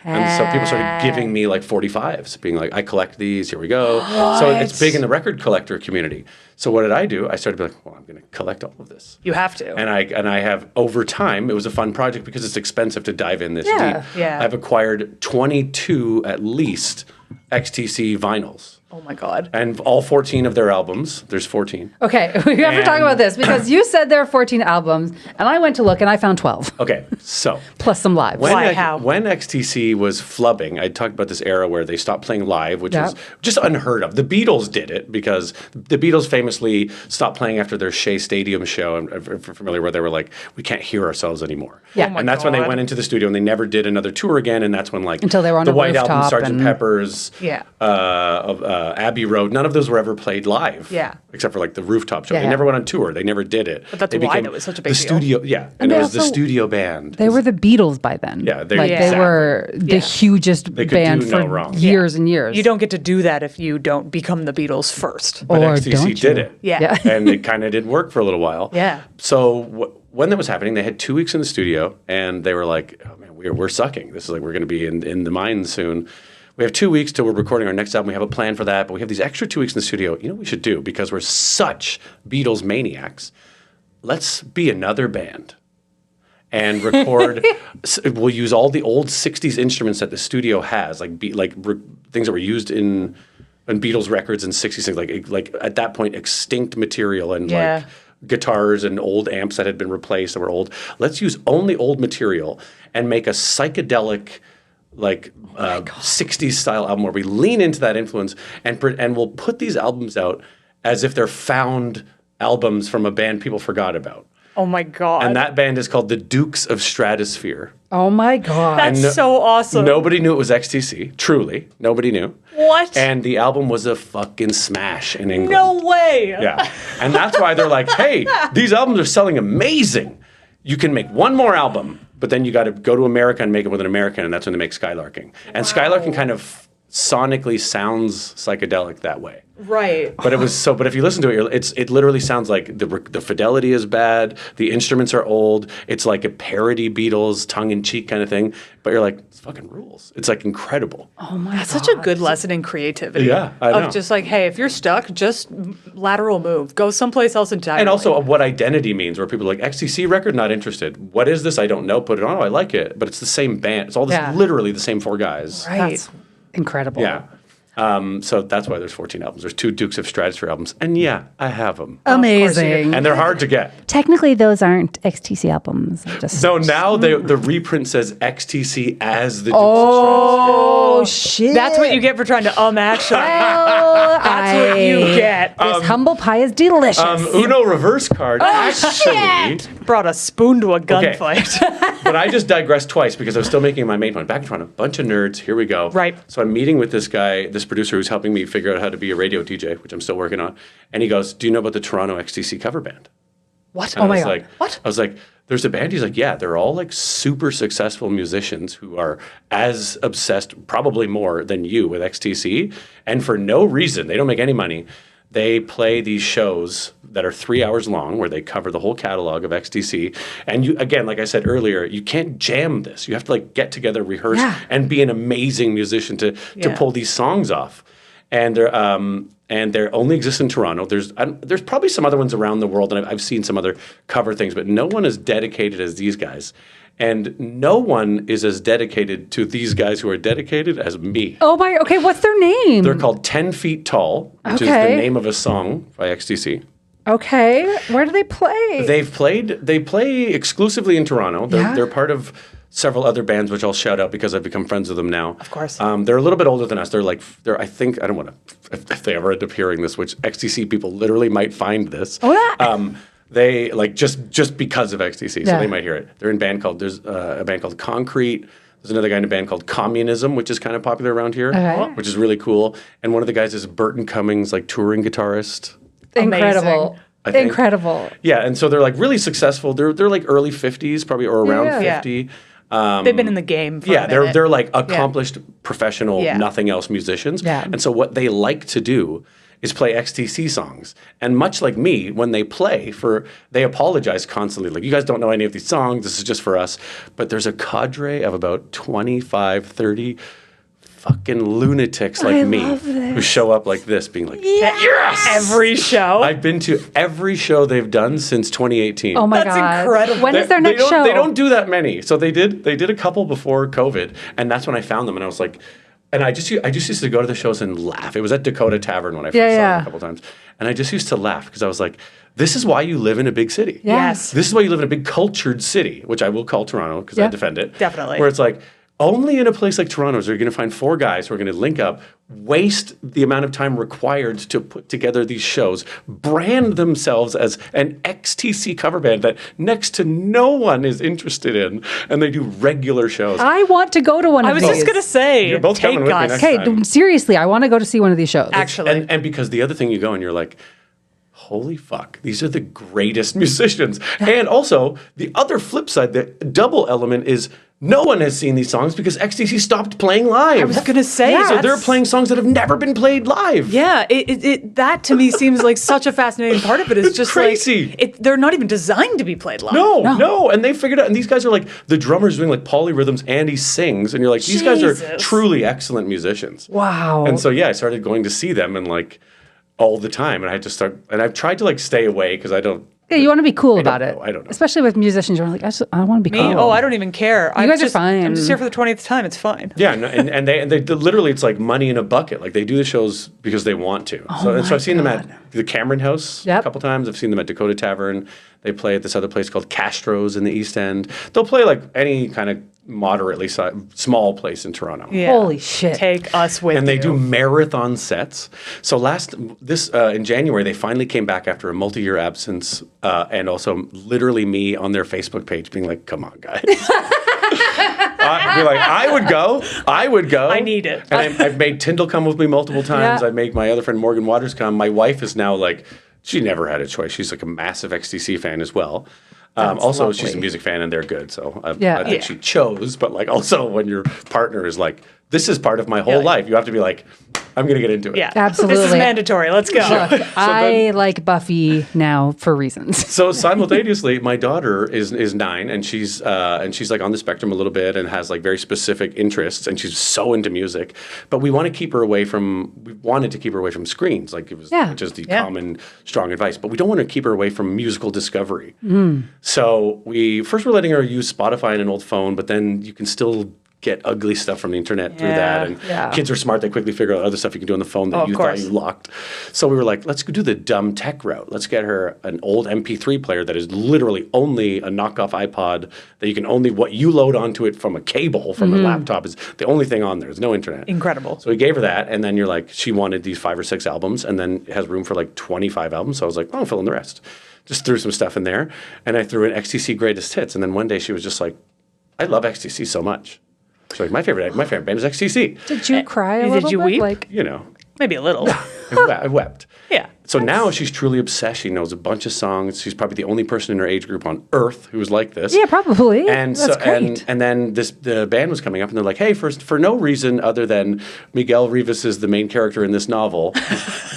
And so people started giving me like 45s, being like, I collect these, here we go. So it's big in the record collector community. So what did I do? I started to be like, well, I'm going to collect all of this. You have to. And I have, over time, it was a fun project because it's expensive to dive in this deep. Yeah. I've acquired 22 at least XTC vinyls. Oh my God. And all 14 of their albums. There's 14. Okay, we have to talk about this because you said there are 14 albums, and I went to look and I found 12. Okay, so Plus some lives. How? When XTC was flubbing, I talked about this era where they stopped playing live, which was just unheard of. The Beatles did it because the Beatles famously stopped playing after their Shea Stadium show. And if you're familiar, where they were like, we can't hear ourselves anymore. Yeah. And that's when they went into the studio and they never did another tour again. And that's when like Until they were on the a White Album, rooftop Sgt. and- Pepper's, Yeah. Abbey Road, none of those were ever played live. Yeah. Except for like the rooftop show. Yeah, They yeah. never went on tour. They never did it. But that's They why became that was such a big the deal. studio. Yeah, and they it was the also- studio band. They were the Beatles by then. Yeah, they- like exactly. they were the hugest They could band do for no wrong. years and years. You don't get to do that if you don't become the Beatles first. But Or XTC don't did you? it. Yeah. And it kind of did work for a little while. Yeah. So when that was happening, they had 2 weeks in the studio, and they were like, "Oh man, we're sucking. This is like we're going to be in the mines soon. We have 2 weeks till we're recording our next album. We have a plan for that, but we have these extra 2 weeks in the studio. You know what we should do, because we're such Beatles maniacs? Let's be another band." And record. We'll use all the old '60s instruments that the studio has, things that were used in Beatles records in '60s, things like at that point extinct material and Yeah. like guitars and old amps that had been replaced that were old. Let's use only old material and make a psychedelic, like 60s style album where we lean into that influence and we'll put these albums out as if they're found albums from a band people forgot about. Oh my God. And that band is called the Dukes of Stratosphere. Oh my God. That's so awesome. Nobody knew it was XTC. Truly, nobody knew. What? And the album was a fucking smash in England. No way. Yeah. And that's why they're like, hey, these albums are selling amazing. You can make one more album, but then you got to go to America and make it with an American, and that's when they make Skylarking. And Skylarking kind of sonically sounds psychedelic that way. Right. But it was but if you listen to it, it literally sounds like the fidelity is bad, the instruments are old, it's like a parody Beatles, tongue-in-cheek kind of thing, but you're like, it's fucking rules. It's like incredible. Oh my That's God. such a good lesson in creativity. Yeah, I know. Of just like, hey, if you're stuck, just lateral move. Go someplace else entirely. And also what identity means, where people are like, XTC record, not interested. What is this? I don't know. Put it on. Oh, I like it. But it's the same band. It's all this, literally the same 4 guys. Right. That's incredible. Yeah. So that's why there's 14 albums. There's 2 Dukes of Stratosphere albums. And yeah, I have them. Amazing. And they're hard to get. Technically, those aren't XTC albums. Just So now the reprint says XTC as the Dukes Oh, shit. That's what you get for trying to actually. Well, That's what you get. This humble pie is delicious. of Stratosphere. Uno reverse card actually. Brought a spoon to a gunfight. But I just digressed twice because I was still making my main point. Back in front of a bunch of nerds. Here we go. Right. So I'm meeting with this guy, this producer who's helping me figure out how to be a radio DJ, which I'm still working on. And he goes, "Do you know about the Toronto XTC cover band?" What? And Oh my I was God. like, What? I was like, there's a band. He's like, yeah, they're all like super successful musicians who are as obsessed, probably more than you, with XTC. And for no reason, they don't make any money. They play these shows that are 3 hours long where they cover the whole catalog of XTC. And you, again, like I said earlier, you can't jam this. You have to like get together, rehearse, and be an amazing musician to pull these songs off. And they're only exist in Toronto. There's probably some other ones around the world, and I've seen some other cover things, but no one is dedicated as these guys. And no one is as dedicated to these guys who are dedicated as me. Oh my, okay, what's their name? They're called 10 Feet Tall, which is the Okay. name of a song by XTC. Okay, where do they play? They play exclusively in Toronto. Yeah. They're part of several other bands, which I'll shout out because I've become friends with them now. Of course. They're a little bit older than us. I think, I don't want to, if they ever end up hearing this, which XTC people literally might find this. Oh, yeah. They, like, just because of XTC, so Yeah. they might hear it. They're in there's a band called Concrete. There's another guy in a band called Communism, which is kind of popular around here, Okay. which is really cool. And one of the guys is Burton Cummings, like touring guitarist. Incredible. I think. Incredible. Yeah, and so they're like really successful. They're like early 50s, probably, or around Yeah. 50. They've been in the game for Yeah, a minute. they're like accomplished professional, Yeah. nothing else musicians. Yeah. And so what they like to do is play XTC songs. And much like me, when they play, they apologize constantly. Like, you guys don't know any of these songs. This is just for us. But there's a cadre of about 25, 30 fucking lunatics like me who show up like this being like, yes! Every show. I've been to every show they've done since 2018. Oh my That's God. incredible. When is their next show? They don't do that many. So they did a couple before COVID, and that's when I found them, and I was like, and I just used to go to the shows and laugh. It was at Dakota Tavern when I first saw them a couple times, and I just used to laugh because I was like, this is why you live in a big city. Yes. This is why you live in a big cultured city, which I will call Toronto because I defend it. Definitely. Where it's like, only in a place like Toronto is you're going to find 4 guys who are going to link up, waste the amount of time required to put together these shows, brand themselves as an XTC cover band that next to no one is interested in, and they do regular shows. I want to go to one of I was these. just going to say, You're both coming take with me us. next Okay, time. seriously, I want to go to see one of these shows. Actually. And because the other thing you go and you're like, holy fuck, these are the greatest musicians. And also, the other flip side, the double element is no one has seen these songs because XTC stopped playing live. I was going to say. So they're that's- playing songs that have never been played live. Yeah, that to me seems like such a fascinating part of it. It's just crazy. like they're not even designed to be played live. No, and they figured out, and these guys are like, the drummer's doing like polyrhythms and he sings, and you're like, these guys are Jesus. truly excellent musicians. Wow. And so, I started going to see them and like all the time, and I had to start, and I've tried to like stay away because I don't. Yeah, you want to be cool about it. I don't know. Especially with musicians, you're like, I want to be Me? cool. Oh, I don't even care. You guys are fine. I'm just here for the 20th time. It's fine. Yeah, and they literally, it's like money in a bucket. Like they do the shows because they want to. So I've seen them at the Cameron House a couple times. I've seen them at Dakota Tavern. They play at this other place called Castro's in the East End. They'll play like any kind of moderately small place in Toronto. Yeah. Holy shit. Take us with And they you. do marathon sets. So in January, they finally came back after a multi-year absence, and also literally me on their Facebook page being like, "Come on, guys." Be like, I would go. I need it. And I've made Tyndall come with me multiple times. Yeah. I've made my other friend Morgan Waters come. My wife is now like, she never had a choice. She's like a massive XTC fan as well. Also, she's a music fan, and they're good. So I think she chose. But like, also when your partner is like, "This is part of my whole life," you have to be like, "I'm going to get into it." Yeah, Absolutely. This is mandatory. Let's go. I like Buffy now for reasons. So simultaneously, my daughter is 9, and she's like on the spectrum a little bit, and has like very specific interests, and she's so into music. But we wanted to keep her away from screens, like it was which is the common strong advice. But we don't want to keep her away from musical discovery. So we first were letting her use Spotify on an old phone, but then you can still get ugly stuff from the internet through that. And kids are smart. They quickly figure out other stuff you can do on the phone that you thought you locked. So we were like, let's go do the dumb tech route. Let's get her an old MP3 player that is literally only a knockoff iPod that you can only, what you load onto it from a cable from a laptop is the only thing on there. There's no internet. Incredible. So we gave her that. And then you're like, she wanted these 5 or 6 albums, and then it has room for like 25 albums. So I was like, I'll fill in the rest. Just threw some stuff in there. And I threw in XTC Greatest Hits. And then one day she was just like, I love XTC so much. She's like, my favorite band is XTC. Did you cry a little Did you bit? weep? Like, You know, Maybe a little. I wept. Yeah. So now she's truly obsessed. She knows a bunch of songs. She's probably the only person in her age group on earth who's like this. yeah, probably. And That's so great. and then the band was coming up, and they're like, "Hey, for no reason other than Miguel Rivas is the main character in this novel."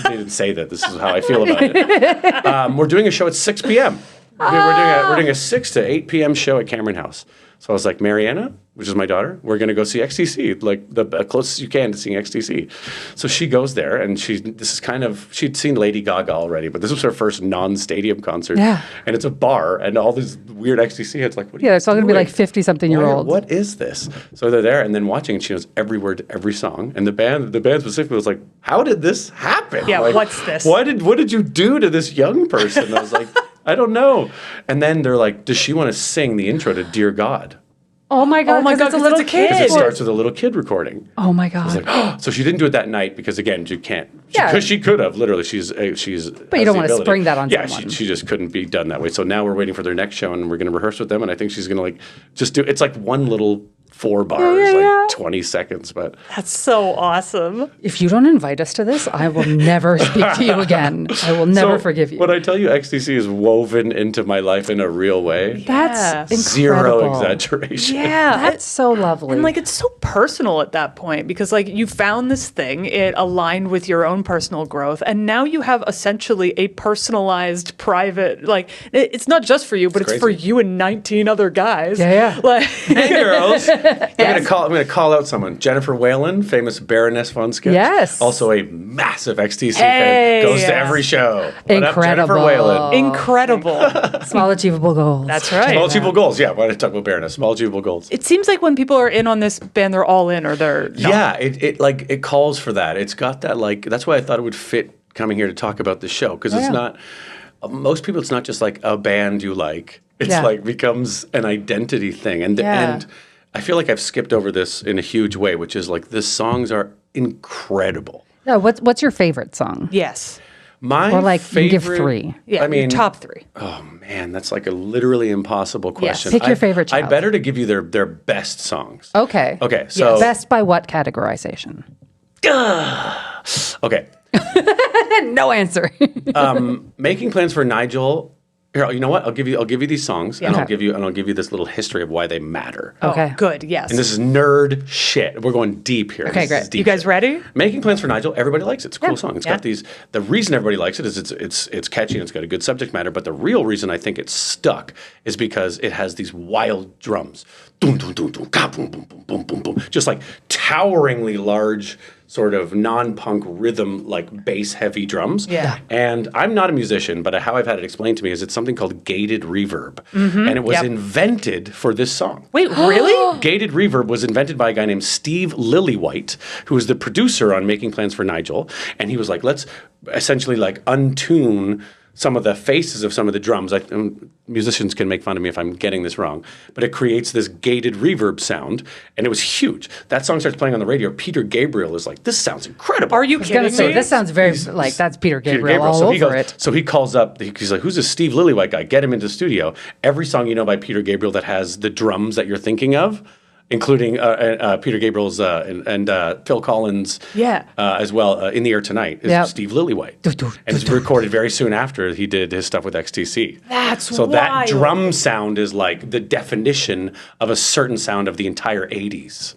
They didn't say that. This is how I feel about it. We're doing a show at 6 p.m. We're doing a 6 to 8 p.m. show at Cameron House. So I was like, Mariana, which is my daughter, we're going to go see XTC, like the closest you can to seeing XTC. So she goes there, and she'd seen Lady Gaga already, but this was her first non-stadium concert. Yeah. And it's a bar, and all these weird XTC heads like, what are you it's all going to be doing? like 50-something-year-olds. What is this? So they're there, and then watching, and she knows every word to every song. And the band specifically was like, how did this happen? Yeah, like, what's this? What did you do to this young person? I was like, I don't know. And then they're like, does she want to sing the intro to Dear God? Oh my God, Oh my 'cause God, it's a 'cause little it's a kid. kid. Because it starts with a little kid recording. Oh my God. I was like, oh. So she didn't do it that night because, again, you can't. Yeah. Because she could have, literally. She's. But you has don't the want to ability. spring that on Yeah, someone. she just couldn't be done that way. So now we're waiting for their next show, and we're going to rehearse with them, and I think she's going to like just do. It's like one little 4 bars, 20 seconds. But That's so awesome. If you don't invite us to this, I will never speak to you again. I will never forgive you. When I tell you XTC is woven into my life in a real way, That's incredible. zero exaggeration. Yeah. That's so lovely. And like it's so personal at that point because like you found this thing, it aligned with your own personal growth, and now you have essentially a personalized private like it's not just for you, but it's for you and 19 other guys. Yeah. Like Hey girls. I'm gonna call out someone. Jennifer Whalen, famous Baroness von Sketch. Yes. Also a massive XTC Hey. fan. Goes to every show. What up, Incredible. Jennifer Whalen? incredible. Small achievable goals. That's right. Small achievable goals. Yeah, why did I talk about Baroness? Small achievable goals. It seems like when people are in on this band, they're all in or they're not. Yeah, it calls for that. It's got that like. That's why I thought it would fit coming here to talk about the show because it's not. Most people, it's not just like a band you like. It's like becomes an identity thing, and I feel like I've skipped over this in a huge way, which is like the songs are incredible. Yeah, what's your favorite song? Yes. My Or like favorite, give 3. Yeah. I mean, your top 3. Oh man, that's like a literally impossible question. Pick your favorite I'd child. better to give you their best songs. Okay. Okay, so Best by what categorization? okay, No answer. Making Plans for Nigel. Here, you know what? I'll give you these songs, and Okay. I'll give you this little history of why they matter. Okay. Good. Yes. And this is nerd shit. We're going deep here. Okay, This great. is deep You guys shit. ready? Making Plans for Nigel. Everybody likes it. It's a cool song. It's Yeah. got these. The reason everybody likes it is it's catchy and it's got a good subject matter. But the real reason I think it's stuck is because it has these wild drums, boom, boom, boom, boom, ka, boom, boom, boom, boom, boom, boom, just like toweringly large, sort of non-punk rhythm, like bass-heavy drums. Yeah. And I'm not a musician, but how I've had it explained to me is it's something called gated reverb, and it was Yep. invented for this song. Wait, really? Gated reverb was invented by a guy named Steve Lillywhite, who was the producer on Making Plans for Nigel. And he was like, let's essentially like untune some of the faces of some of the drums. Musicians can make fun of me if I'm getting this wrong, but it creates this gated reverb sound, and it was huge. That song starts playing on the radio. Peter Gabriel is like, this sounds incredible. Are you I was gonna kidding say me? this sounds very like that's Peter Gabriel, all So over he goes, it. So he calls up, he's like, who's this Steve Lillywhite guy? Get him into the studio. Every song you know by Peter Gabriel that has the drums that you're thinking of, including Peter Gabriel's and Phil Collins as well, In the Air Tonight, is Steve Lillywhite. And it's recorded very soon after he did his stuff with XTC. That's so that wild. drum sound is like the definition of a certain sound of the entire 80s.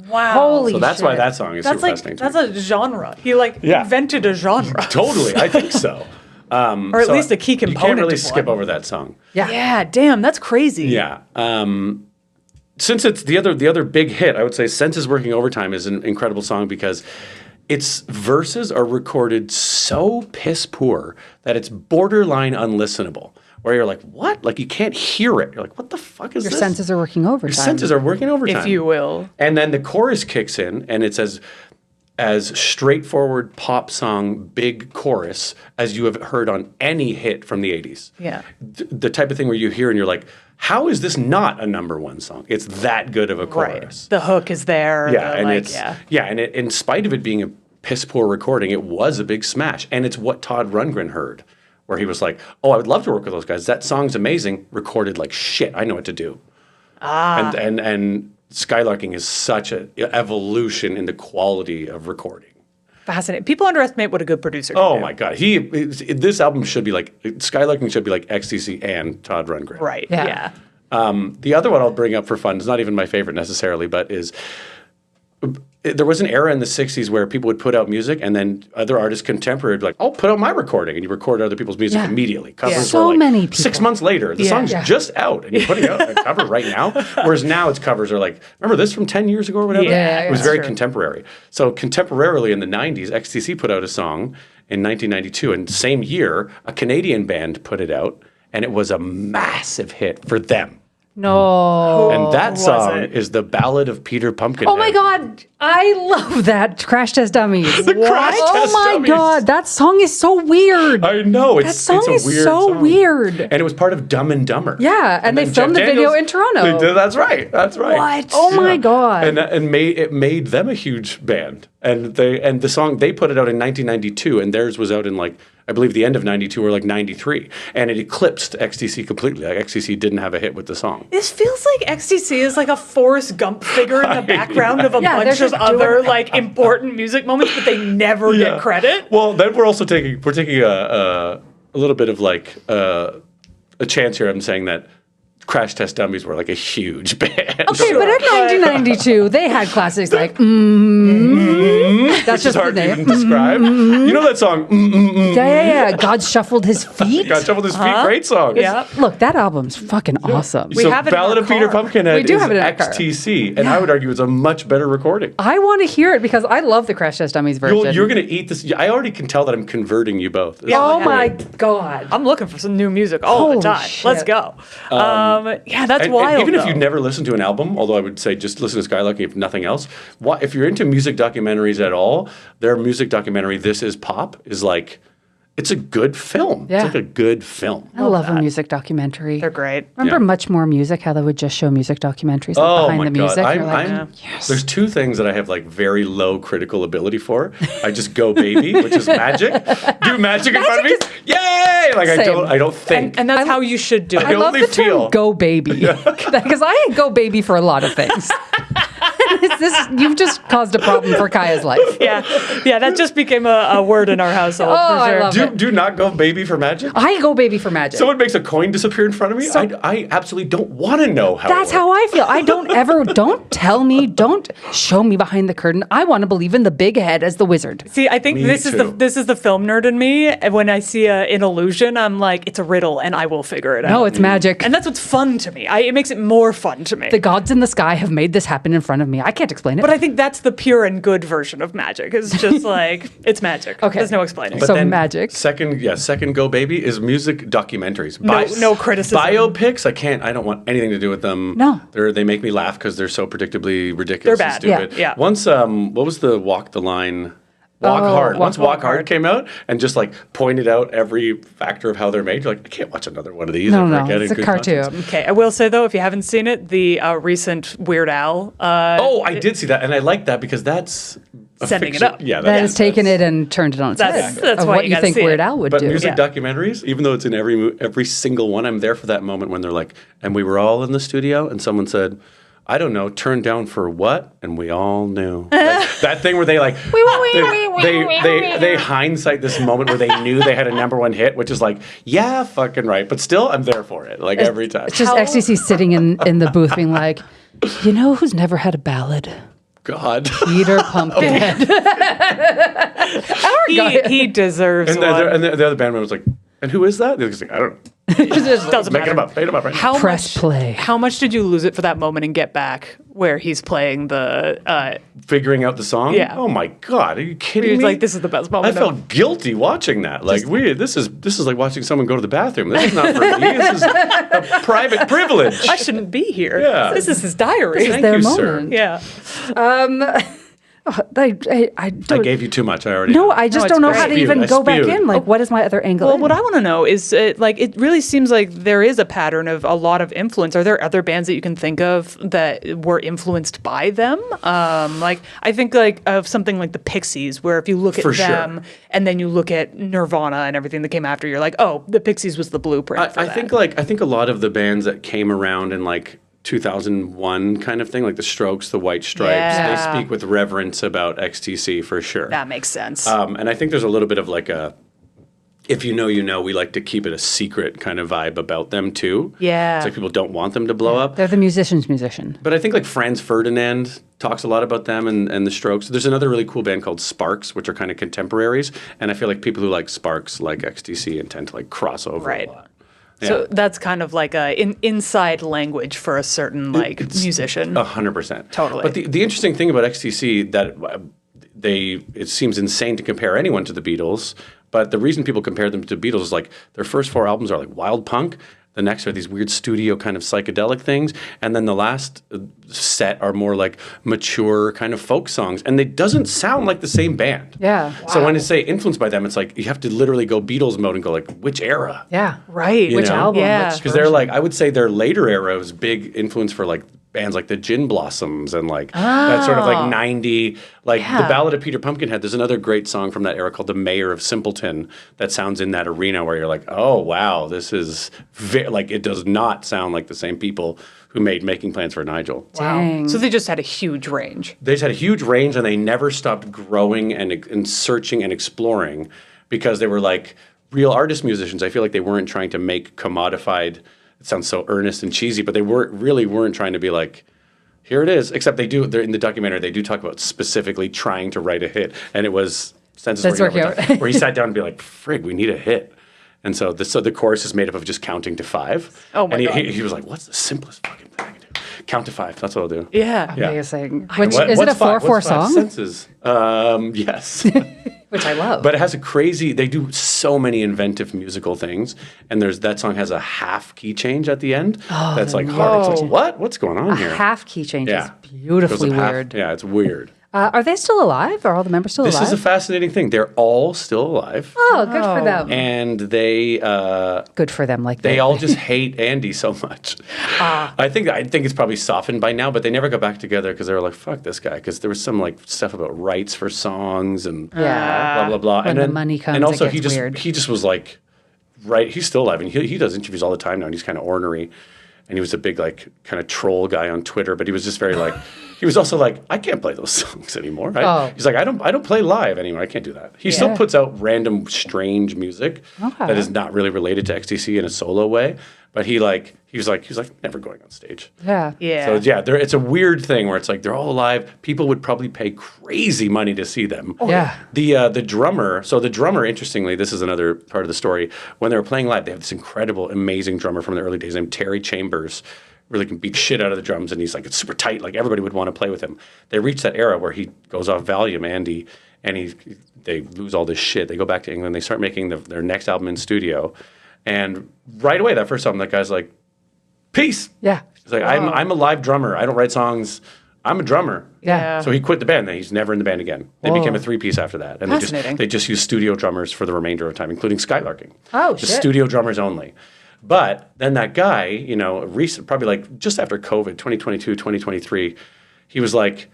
Wow. Holy So that's why shit. that song is That's super like fascinating. that's a genre. He like invented a genre. Totally, I think so. Or at least a key component. You can't really of skip one. over that song. Yeah, damn, that's crazy. Yeah. Since it's the other big hit, I would say Senses Working Overtime is an incredible song because its verses are recorded so piss poor that it's borderline unlistenable. Where you're like, what? Like you can't hear it. You're like, what the fuck is Your this? senses are working overtime. Your senses are working overtime. If you will. And then the chorus kicks in, and it's as straightforward pop song, big chorus as you have heard on any hit from the 80s. Yeah. The type of thing where you hear and you're like, how is this not a number one song? It's that good of a chorus. Right. The hook is there. Yeah, and like, and in spite of it being a piss poor recording, it was a big smash. And it's what Todd Rundgren heard, where he was like, oh, I would love to work with those guys. That song's amazing, recorded like shit. I know what to do. And Skylarking is such an evolution in the quality of recording. Fascinating. People underestimate what a good producer can Oh do. my God. This album should be like, Skylarking should be like XTC and Todd Rundgren. Right. Yeah. Yeah. The other one I'll bring up for fun is not even my favorite necessarily, but is there was an era in the 60s where people would put out music and then other artists contemporary would be like, I'll put out my recording. And you record other people's music immediately. Covers So were like many people. 6 months later. The song's just out and you're putting out a cover right now. Whereas now its covers are like, remember this from 10 years ago or whatever? Yeah, it was that's very true. contemporary. So contemporarily in the 90s, XTC put out a song in 1992. And same year, a Canadian band put it out. And it was a massive hit for them. No. And that was song it? is the Ballad of Peter Pumpkinhead. Oh my God. I love that. Crash Test Dummies. Crash Oh Test my Dummies. God. That song is so weird. I know. That song it's a is weird so song. weird. And it was part of Dumb and Dumber. Yeah, and they then filmed Jeff the video Daniels- in Toronto. They did, that's right. That's right. What? Oh my God. And it made them a huge band. And the song, they put it out in 1992 and theirs was out in like I believe the end of 92 or like 93. And it eclipsed XTC completely. Like XTC didn't have a hit with the song. This feels like XTC is like a Forrest Gump figure in the background of a bunch of other like important music moments, but they never get credit. Well, then we're also taking a little bit of like a chance here. I'm saying that Crash Test Dummies were like a huge band. Okay, but in 1992, they had classics like That's just hard the to name. even describe. You know that song? Yeah. God shuffled his feet. God Shuffled His Feet. Great song. Yeah. Look, that album's fucking awesome. We have it in Ballad our of Peter car. Pumpkinhead We do is have it in our car. XTC, and I would argue it's a much better recording. I want to hear it because I love the Crash Test Dummies version. You're going to eat this. I already can tell that I'm converting you both. This Oh is my great. God. I'm looking for some new music all Holy the time. shit. Let's go. Yeah, that's And wild. even if though. you've never listened to an album, although I would say just listen to Skylarking if nothing else, if you're into music documentaries at all, their music documentary, This Is Pop, is like, it's a good film. Yeah. It's like a good film. I love a music documentary. They're great. Remember Yeah. Much More Music, how they would just show music documentaries like Oh behind my the music? God. You're like, There's two things that I have like very low critical ability for. I just go baby, which is magic. Do magic in front of me. Yay! Like Same. I don't think. And that's how you should do I it. love only the term feel- "go baby" because I go baby for a lot of things. You've just caused a problem for Kaya's life. Yeah, that just became a word in our household. Oh, for sure. I love it. do not go baby for magic. I go baby for magic. Someone makes a coin disappear in front of me. I absolutely don't want to know how. That's how I feel. Don't tell me, don't show me behind the curtain. I want to believe in the big head as the wizard. See, I think Me this too. is the film nerd in me. And when I see an illusion, I'm like, it's a riddle, and I will figure it out. No, it's magic. And that's what's fun to me. It makes it more fun to me. The gods in the sky have made this happen in front of me. I can't explain it. But I think that's the pure and good version of magic. It's just like, it's magic. Okay. There's no explaining. But So magic. Second go baby is music documentaries. No criticism. Biopics, I don't want anything to do with them. No. They make me laugh because they're so predictably ridiculous They're and bad. stupid. Yeah. Once, what was the Walk the Line? Walk Hard. Once Walk Hard came out and just like pointed out every factor of how they're made, you're like, I can't watch another one of these. No, ever again it's in a good cartoon. conscience. Okay, I will say though, if you haven't seen it, the recent Weird Al. Oh, I did see that, and I like that because that's a Setting it fiction- up. Yeah, that has taken it and turned it on its That's- head. that's of why what you you gotta think see Weird it. Al would But do. music documentaries, even though it's in every single one, I'm there for that moment when they're like, and we were all in the studio, and someone said, I don't know, turned down for what? And we all knew. Like, that thing where they like, they hindsight this moment where they knew they had a number one hit, which is like, yeah, fucking right. But still, I'm there for it, like every time. It's just XTC sitting in the booth being like, you know who's never had a ballad? God. Peter Pumpkinhead. he deserves And one. the other band member was like, and who is that? They was like, I don't know. Doesn't Make matter. it up. Made him up, right? Press play. How much did you lose it for that moment in Get Back, where he's playing the? Figuring out the song? Yeah. Oh my God. Are you kidding He was me? like, "This is the best moment." I felt guilty watching that. Like, this is like watching someone go to the bathroom. This is not for me. This is a private privilege. I shouldn't be here. Yeah. This is his diary. Thank their you, moment. sir. Yeah. I I don't. gave you too much. I already. No, I just it's don't know great. how to Spewed. even I go back spewed. in. Like, what is my other angle? Well, in? what I want to know is, it really seems like there is a pattern of a lot of influence. Are there other bands that you can think of that were influenced by them? Like, I think like of something like the Pixies, where if you look at For sure. them and then you look at Nirvana and everything that came after, you're like, oh, the Pixies was the blueprint for I that. think a lot of the bands that came around in like 2001 kind of thing, like the Strokes, the White Stripes, Yeah. they speak with reverence about XTC for sure. that makes sense. And I think there's a little bit of like a, if you know, you know, we like to keep it a secret kind of vibe about them too. Yeah. It's like people don't want them to blow up. They're the musician's musician. But I think like Franz Ferdinand talks a lot about them and the Strokes. There's another really cool band called Sparks, which are kind of contemporaries. And I feel like people who like Sparks like XTC and tend to like cross over Right. a lot. So Yeah. that's kind of like inside language for a certain like musician. 100%. Totally. But the interesting thing about XTC that it seems insane to compare anyone to the Beatles, but the reason people compare them to the Beatles is like their first 4 albums are like wild punk. The next are these weird studio kind of psychedelic things. And then the last set are more like mature kind of folk songs. And it doesn't sound like the same band. Yeah. So when I say influenced by them, it's like you have to literally go Beatles mode and go like, which era? Yeah. Right. You Which know? album? Yeah. Which Because they're like, I would say their later era was big influence for like bands like the Gin Blossoms and like that sort of like 90, like the Ballad of Peter Pumpkinhead. There's another great song from that era called The Mayor of Simpleton that sounds in that arena where you're like, oh, wow, this is like, it does not sound like the same people who made Making Plans for Nigel. Wow. So they just had a huge range. They just had a huge range and they never stopped growing and searching and exploring because they were like real artist musicians. I feel like they weren't trying to make commodified, it sounds so earnest and cheesy, but they weren't trying to be like, here it is. Except they're in the documentary, they do talk about specifically trying to write a hit. And it was Census Working Overtime, where he sat down and be like, frig, we need a hit. And so the chorus is made up of just counting to 5. Oh my God. He was like, what's the simplest fucking thing I can do? Count to 5. That's what I'll do. Yeah. Amazing. Which is it a 4/4 song? Senses? Yes. Which I love. But it has they do so many inventive musical things. And that song has a half key change at the end. That's like hard. It's like, what? What's going on here? Half key change is It beautifully goes up half. weird. Yeah, it's weird. Are they still alive? Are all the members still alive? This is a fascinating thing. They're all still alive. Oh, good for them. And they Good for them. Like they all just hate Andy so much. I think it's probably softened by now, but they never got back together because they were like, fuck this guy. Because there was some like stuff about rights for songs and blah, blah, blah. When the money comes, and also it gets weird. he just was like, he's still alive. And he does interviews all the time now and he's kind of ornery. And he was a big, like, kind of troll guy on Twitter, but he was just very, like, he was also like, I can't play those songs anymore. He's like, I don't play live anymore. I can't do that. He still puts out random, strange music that is not really related to XTC in a solo way. But he was never going on stage. Yeah. Yeah. So yeah, it's a weird thing where it's like they're all alive. People would probably pay crazy money to see them. Yeah. The drummer. So the drummer, interestingly, this is another part of the story. When they were playing live, they have this incredible, amazing drummer from the early days named Terry Chambers. Really can beat shit out of the drums, and he's like, it's super tight. Like everybody would want to play with him. They reach that era where he goes off Valium, Andy, and they lose all this shit. They go back to England. They start making their next album in studio. And right away, that first album, that guy's like, peace. Yeah. He's like, I'm a live drummer. I don't write songs. I'm a drummer. Yeah. So he quit the band. Then he's never in the band again. They became a 3-piece after that. And Fascinating. they just used studio drummers for the remainder of time, including Skylarking. Oh, Just shit. studio drummers only. But then that guy, probably like just after COVID, 2022, 2023, he was like,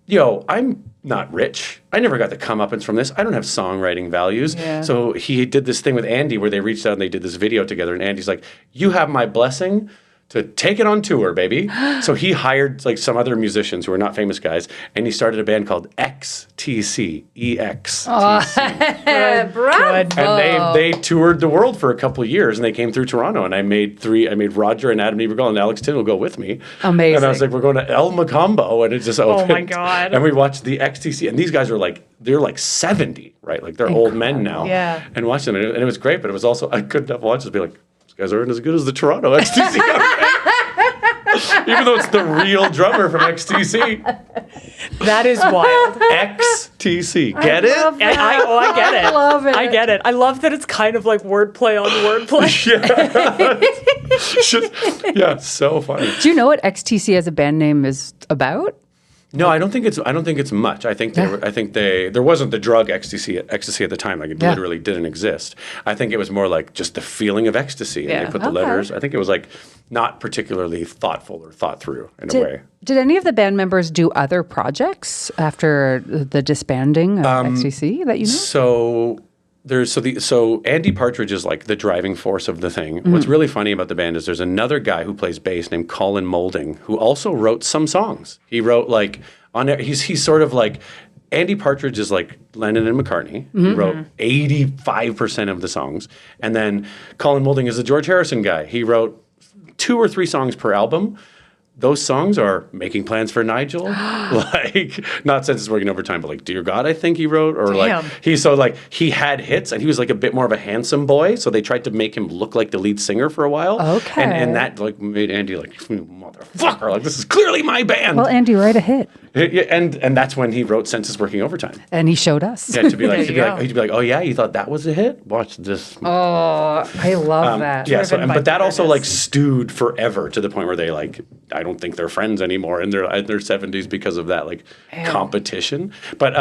yo, I'm not rich. I never got the comeuppance from this. I don't have songwriting values. Yeah. So he did this thing with Andy where they reached out and they did this video together. And Andy's like, you have my blessing to take it on tour, baby. So he hired like some other musicians who are not famous guys, and he started a band called XTC, EXTC. Bravo. And they toured the world for a couple of years, and they came through Toronto, and I made Roger and Adam Niebergall and Alex Tin will go with me. Amazing. And I was like, we're going to El Macombo, and it just opened. Oh my God. And we watched the XTC, and these guys are like, they're like 70, right? Like they're old men now. Yeah. And watched them, and it was great, but it was also, I couldn't have watched it and be like, these guys aren't as good as the Toronto XTC. Even though it's the real drummer from XTC. That is wild. XTC. Get it? love that. I get it. I love it. I get it. I love that it's kind of like wordplay on wordplay. Yeah, so funny. Do you know what XTC as a band name is about? No, I don't think it's much. I think there wasn't the drug ecstasy at the time. Like it literally didn't exist. I think it was more like just the feeling of ecstasy, and Yeah. they put the letters. I think it was like not particularly thoughtful or thought through in a way. Did any of the band members do other projects after the disbanding of XTC that you know? So Andy Partridge is like the driving force of the thing. What's really funny about the band is there's another guy who plays bass named Colin Moulding who also wrote some songs. He wrote like he's sort of like Andy Partridge is like Lennon and McCartney. He wrote 85% of the songs. And then Colin Moulding is the George Harrison guy. He wrote 2 or 3 songs per album. Those songs are Making Plans for Nigel, like not Census Working Overtime, but like Dear God, I think he wrote, or Damn. like he had hits and he was like a bit more of a handsome boy, so they tried to make him look like the lead singer for a while. Okay. And that like made Andy like motherfucker, like this is clearly my band. Well, Andy, write a hit. Yeah, and that's when he wrote Census Working Overtime. And he showed us. Yeah, to be like, There you go. he'd be like, oh yeah, you thought that was a hit? Watch this. Oh, I love that. Yeah, so, Driven by but that also like bitterness. stewed forever to the point where they like, I don't think they're friends anymore in their 70s because of that like competition. But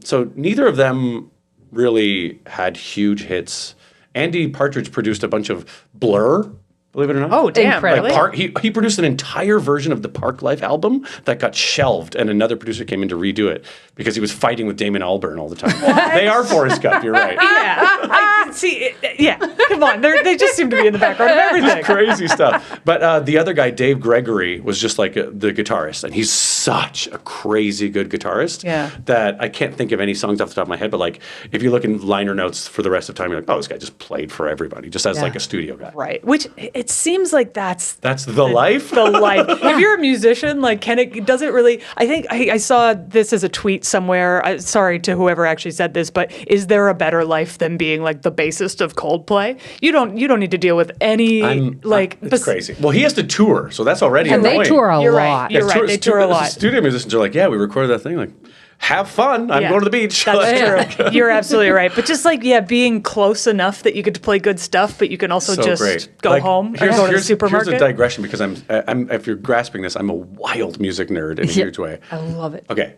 so neither of them really had huge hits. Andy Partridge produced a bunch of Blur, Believe it or not. Oh, damn. Incredible. Really? He produced an entire version of the Park Life album that got shelved, and another producer came in to redo it because he was fighting with Damon Albarn all the time. They are Forrest Gump, you're right. Yeah. See, yeah. Come on. They just seem to be in the background of everything. Crazy stuff. But the other guy, Dave Gregory, was just like the guitarist, and he's such a crazy good guitarist that I can't think of any songs off the top of my head, but like if you look in liner notes for the rest of the time, you're like, oh, this guy just played for everybody, just as like a studio guy. Right. Which it seems like that's the life? The life. If you're a musician, like, does it really, I think I saw this as a tweet somewhere. Sorry to whoever actually said this, but is there a better life than being like the bassist of Coldplay? You don't need to deal with any it's crazy. Well, he has to tour, so that's already And annoying. they tour a You're lot. right. You're right. They tour a lot. Studio musicians are like, yeah, we recorded that thing. Like, have fun. I'm going to the beach. That's true. You're absolutely right. But just like, being close enough that you get to play good stuff, but you can also go home and go to the supermarket. Here's a digression because I'm if you're grasping this, I'm a wild music nerd in a huge way. I love it. Okay.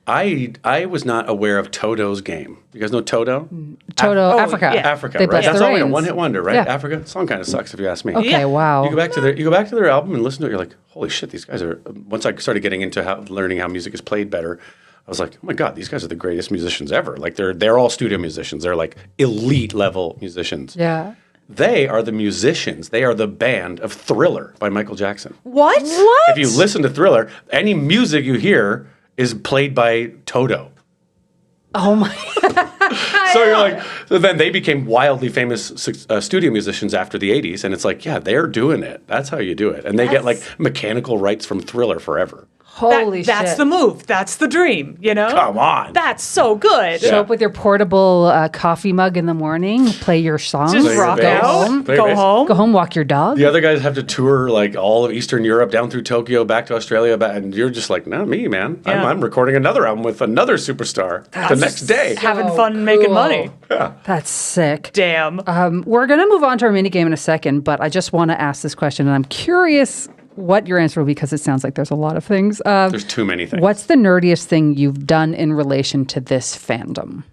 I was not aware of Toto's Game. You guys know Toto? Toto, Africa. yeah. Africa, They right? bless That's the all we know. rains. One hit wonder, right? Yeah. Africa. The song kind of sucks if you ask me. Okay, wow. You go back to their album and listen to it. You're like, holy shit, these guys are. Once I started getting into learning how music is played better, I was like, oh my god, these guys are the greatest musicians ever. Like they're all studio musicians. They're like elite level musicians. Yeah. They are the musicians. They are the band of Thriller by Michael Jackson. What? If you listen to Thriller, any music you hear is played by Toto. Oh my. So you're like, so then they became wildly famous studio musicians after the 80s. And it's like, yeah, they're doing it. That's how you do it. And they get like mechanical rights from Thriller forever. Holy shit. That's the move. That's the dream, you know? Come on. That's so good. Show up with your portable coffee mug in the morning, play your songs, Just Play your rock bass. out, Play your go bass. home. go home, walk your dog. The other guys have to tour like all of Eastern Europe, down through Tokyo, back to Australia, and you're just like, not me, man. Yeah. I'm recording another album with another superstar the next day. Having So fun making cool. money. That's sick. Damn. We're going to move on to our mini game in a second, but I just want to ask this question, and I'm curious what your answer will be because it sounds like there's a lot of things. There's too many things. What's the nerdiest thing you've done in relation to this fandom?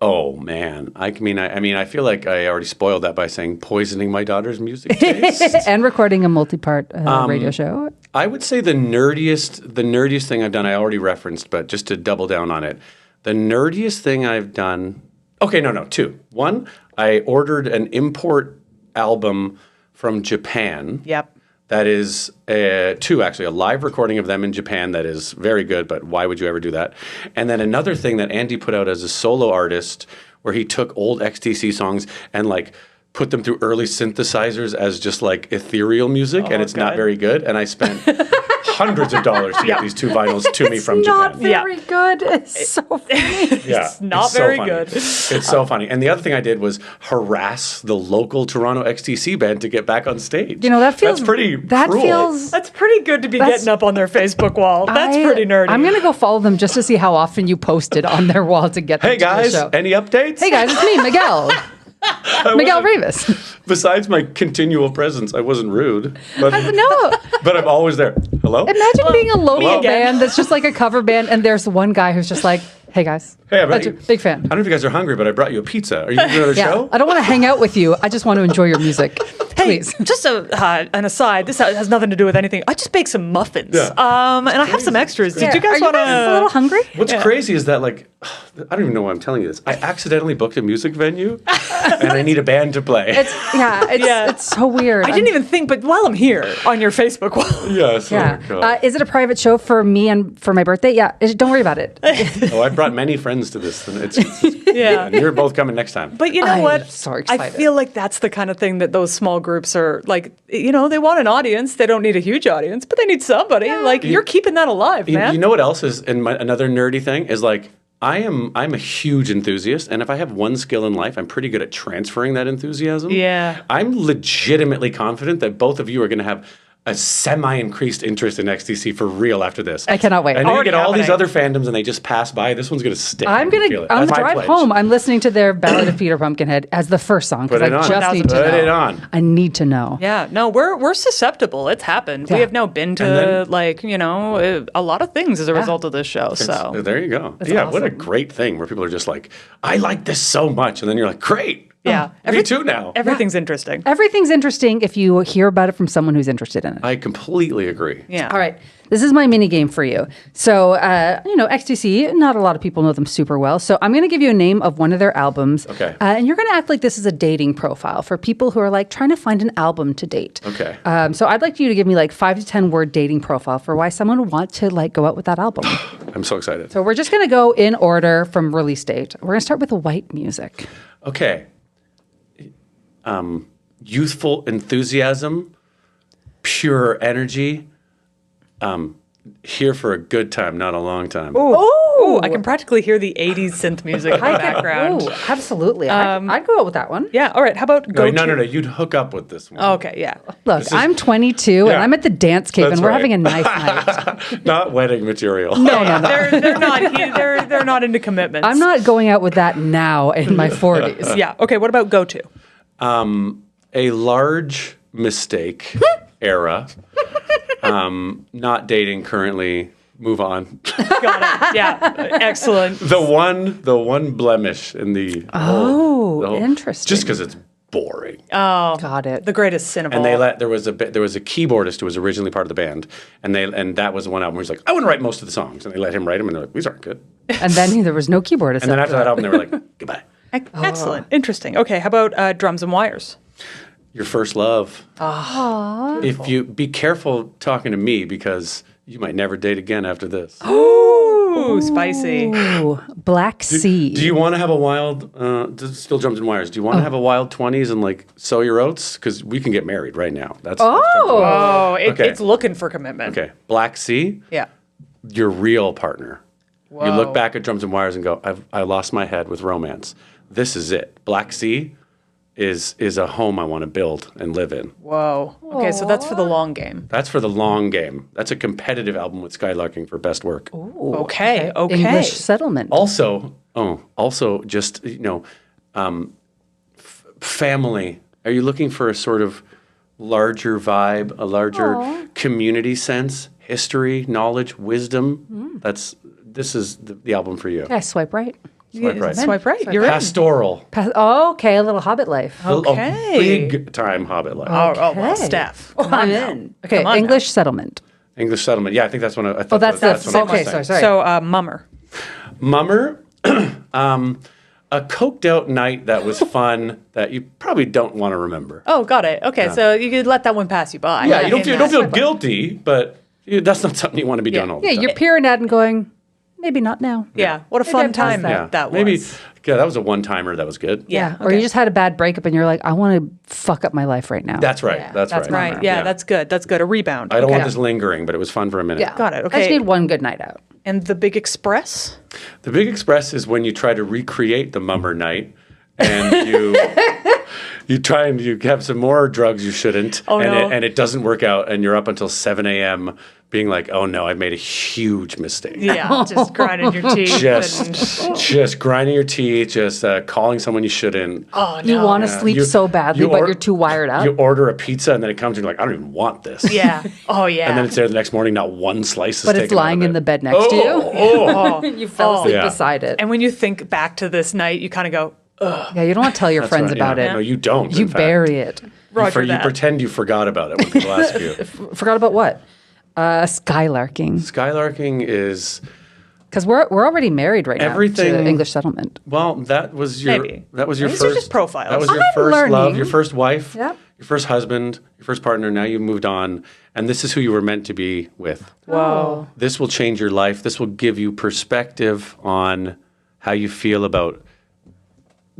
Oh man, I mean, I feel like I already spoiled that by saying poisoning my daughter's music taste. And recording a multi-part radio show. I would say the nerdiest thing I've done, I already referenced, but just to double down on it, the nerdiest thing I've done. Okay, no, two. One, I ordered an import album from Japan. Yep. That is two, actually, a live recording of them in Japan that is very good, but why would you ever do that? And then another thing that Andy put out as a solo artist where he took old XTC songs and like put them through early synthesizers as just like ethereal music, and it's not God. very good. And I spent hundreds of dollars to get these two vinyls to me from Not Japan. very good. It's so funny. Yeah, It's not so very funny. good. It's so funny. And the other thing I did was harass the local Toronto XTC band to get back on stage. You know, that feels That's pretty That cruel. feels. That's pretty good to be getting up on their Facebook wall. That's pretty nerdy. I'm going to go follow them just to see how often you posted on their wall to get them Hey to the guys, show. any updates? Hey guys, it's me, Miguel. Miguel Rivas. Besides my continual presence, I wasn't rude, but No. but I'm always there. Hello? Imagine being a local Hello? band that's just like a cover band, and there's one guy who's just like, "Hey guys, Hey, I brought you. big fan." I don't know if you guys are hungry, but I brought you a pizza. Are you going to another Yeah, show? I don't want to hang out with you. I just want to enjoy your music. Hey, Please. just an aside. This has nothing to do with anything. I just baked some muffins. Yeah. And I have some extras. Did Yeah. you guys Are want a little to? hungry? What's crazy is that, like, I don't even know why I'm telling you this. I accidentally booked a music venue, and I need a band to play. It's so weird. I didn't even think, but while I'm here on your Facebook wall. Yes. Yeah. Oh, my God. Is it a private show for me and for my birthday? Yeah. Don't worry about it. Oh, I brought many friends to this. And it's Yeah. and you're both coming next time. But you know I'm what? so I excited. feel like that's the kind of thing that those small groups are like, you know, they want an audience. They don't need a huge audience, but they need somebody. Like, you're keeping that alive, man. You know what else is another nerdy thing is like I'm a huge enthusiast, and if I have one skill in life, I'm pretty good at transferring that enthusiasm. Yeah. I'm legitimately confident that both of you are going to have a semi-increased interest in XTC for real after this. I cannot wait. I know you Already get all these happening. other fandoms and they just pass by. This one's going to stick. I'm I can feel gonna it. on the That's my drive pledge. home. I'm listening to their Ballad of Peter Pumpkinhead as the first song because Put it I on. just need to Put know. it on. I need to know. Yeah, no, we're susceptible. It's happened. Yeah. We have now been to then- like, you know, a lot of things as a result of this show. So There you go. Yeah, what a great thing where people are just like, I like this so much. And then you're like, great. Yeah. Me too now. Everything's interesting. Everything's interesting if you hear about it from someone who's interested in it. I completely agree. Yeah. All right. This is my mini game for you. So, XTC, not a lot of people know them super well. So I'm going to give you a name of one of their albums. Okay. And you're going to act like this is a dating profile for people who are like trying to find an album to date. Okay. So I'd like you to give me like 5 to 10 word dating profile for why someone would want to like go out with that album. I'm so excited. So we're just going to go in order from release date. We're going to start with the white music. Okay. Youthful enthusiasm, pure energy. Here for a good time, not a long time. Ooh, I can practically hear the 80s synth music in the background. Oh, absolutely. I'd go out with that one. Yeah, all right. How about go No. You'd hook up with this one. Okay, yeah. Look, I'm 22 and I'm at the dance cave That's and we're right. having a nice night. Not wedding material. No. They're not into commitments. I'm not going out with that now in my 40s. Yeah. Okay, what about go to? A large mistake era. Not dating currently. Move on. Got it. Yeah. Excellent. The one blemish in the whole, interesting. Just because it's boring. Got it. The greatest sin of And all. there was a keyboardist who was originally part of the band, and that was the one album where he's like, I want to write most of the songs, and they let him write them, and they're like, these aren't good. And then there was no keyboardist. And then after that album, they were like, goodbye. Excellent. Interesting. Okay, how about drums and wires? Your first love. If you be careful talking to me because you might never date again after this. Ooh, spicy. Ooh, Black Sea. Do you want to have a wild, still drums and wires, do you want to have a wild 20s and like sow your oats? Because we can get married right now. That's drums and wires. Oh, Okay. it's looking for commitment. Okay. Black Sea, Yeah. your real partner. Whoa. You look back at drums and wires and go, I lost my head with romance. This is it. Black Sea is a home I want to build and live in. Whoa. Okay, so that's for the long game. That's for the long game. That's a competitive album with Skylarking for best work. Okay. English settlement. Also, just family. Are you looking for a sort of larger vibe, a larger community sense, history, knowledge, wisdom? This is the album for you. Okay, swipe right. Swipe right. Swipe right. You're in. Pastoral. Okay, a little Hobbit life. Okay. A big time Hobbit life. Oh, well, Steph. I'm in. Okay, Come on English settlement. English settlement. Yeah, I think that's one. I thought That's what I was okay. saying. Sorry. So, mummer. Mummer, a coked out night that was fun that you probably don't want to remember. Oh, got it. Okay, so you could let that one pass you by. Yeah, you don't In feel that. guilty, but that's not something you want to be doing all the Yeah, time. you're peering at and going, maybe not now. Yeah, what a Maybe fun I'd pass time that. that was. Maybe that was a one-timer that was good. Yeah. Or you just had a bad breakup and you're like, I want to fuck up my life right now. That's right. That's right. Right. Yeah, that's good. That's good. A rebound. I don't Okay. want this lingering, but it was fun for a minute. Yeah. Got it. I just Okay. need one good night out. And the Big Express? The Big Express is when you try to recreate the Mummer night, and you try and you have some more drugs you shouldn't, and it doesn't work out, and you're up until 7 a.m. being like, oh no, I've made a huge mistake. Yeah, just grinding your teeth. Just grinding your teeth, just calling someone you shouldn't. Oh, no. You want to sleep You- so badly, you but or- you're too wired up. You order a pizza and then it comes and you're like, I don't even want this. Yeah. Oh, yeah. And then it's there the next morning, not one slice is but taken it's out of lying it. in the bed next to you. Oh, You fell asleep Yeah. beside it. And when you think back to this night, you kind of go, Yeah, you don't want to tell your friends right, about yeah. it. No, you don't. You in fact. bury it. Roger You that. pretend you forgot about it when people ask you. Forgot about what? Skylarking. Skylarking is, Because we're already married right now Everything- to English settlement. well, that was your Maybe. These are just profiles. That was your I'm first love, learning. your first wife, Yep. your first husband, your first partner. Now you moved on, and this is who you were meant to be with. Whoa. This will change your life. This will give you perspective on how you feel about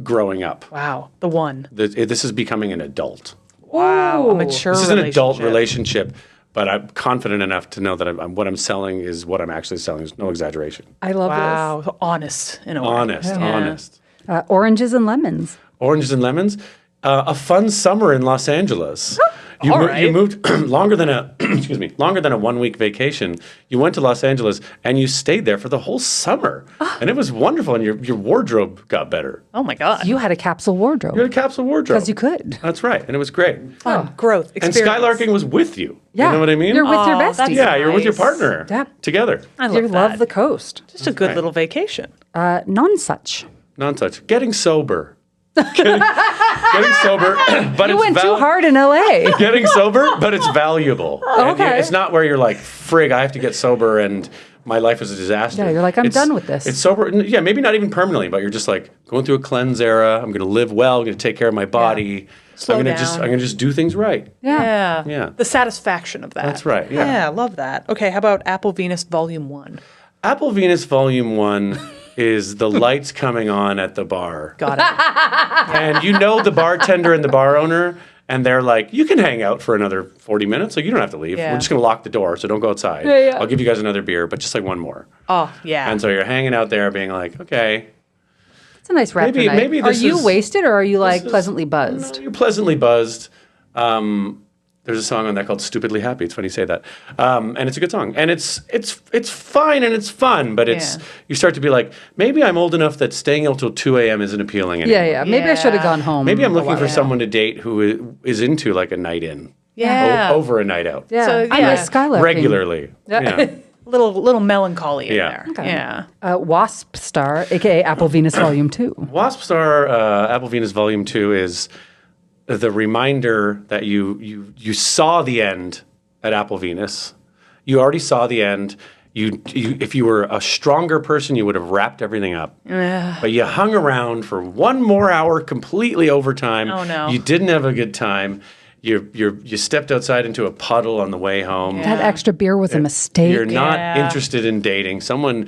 growing up. Wow. The one. This is becoming an adult. Wow. A mature This is an adult relationship. relationship, but I'm confident enough to know that what I'm selling is what I'm actually selling. There's no exaggeration. I love Wow. So honest in a way. Honest, honest. this. Oranges and lemons. Oranges and lemons. A fun summer in Los Angeles. You, All mo- right. you moved longer than a 1-week vacation. You went to Los Angeles and you stayed there for the whole summer, and it was wonderful. And your wardrobe got better. Oh, my God. You had a capsule wardrobe. You had a capsule wardrobe Because you could. That's right, and it was great. Fun. Growth. And Experience. Skylarking was with you. Yeah. You know what I mean? You're with your Oh, bestie. that's yeah, you're with your nice. partner. Yeah. Together. I love You love that. the coast. Just a good little vacation. Non-such. Non-such. Getting sober. Getting sober, but You it's went too hard in LA. Getting sober, but it's valuable. And okay. it's not where you're like, frig, I have to get sober and my life is a disaster. Yeah, you're like, I'm done with this. It's sober. Yeah, maybe not even permanently, but you're just like going through a cleanse era. I'm going to live well. I'm going to take care of my body. Slow I'm down. going to just do things right. Yeah. Yeah. The satisfaction of that. That's right. Yeah. Yeah, I love that. Okay, how about Apple Venus Volume 1? Apple Venus Volume 1 is the lights coming on at the bar. Got it. And you know the bartender and the bar owner, and they're like, you can hang out for another 40 minutes, so you don't have to leave. Yeah. We're just going to lock the door, so don't go outside. Yeah. I'll give you guys another beer, but just like one more. Oh, yeah. And so you're hanging out there being like, okay. It's a nice rapper night. maybe Are this you is- wasted or are you like pleasantly buzzed? No, you're pleasantly buzzed. There's a song on that called "Stupidly Happy." It's funny you say that, and it's a good song, and it's fine and it's fun, but Yeah. you start to be like, maybe I'm old enough that staying out till 2 a.m. isn't appealing anymore. Yeah. Maybe I should have Yeah. gone home. Maybe I'm a looking while for ago. someone to date who is into like a night in, Yeah. over a night out, Yeah. So, I yeah. miss Skylarking. regularly. Yeah. Little melancholy in Yeah. there. Okay. Yeah. Wasp Star, aka Apple Venus Volume 2. Wasp Star Apple Venus Volume 2 is the reminder that you saw the end at Apple Venus. You already saw the end. You if you were a stronger person, you would have wrapped everything up. But you hung around for one more hour completely overtime. Oh, no. You didn't have a good time. You stepped outside into a puddle on the way home. Yeah. That extra beer was a mistake. You're not Yeah. interested in dating. Someone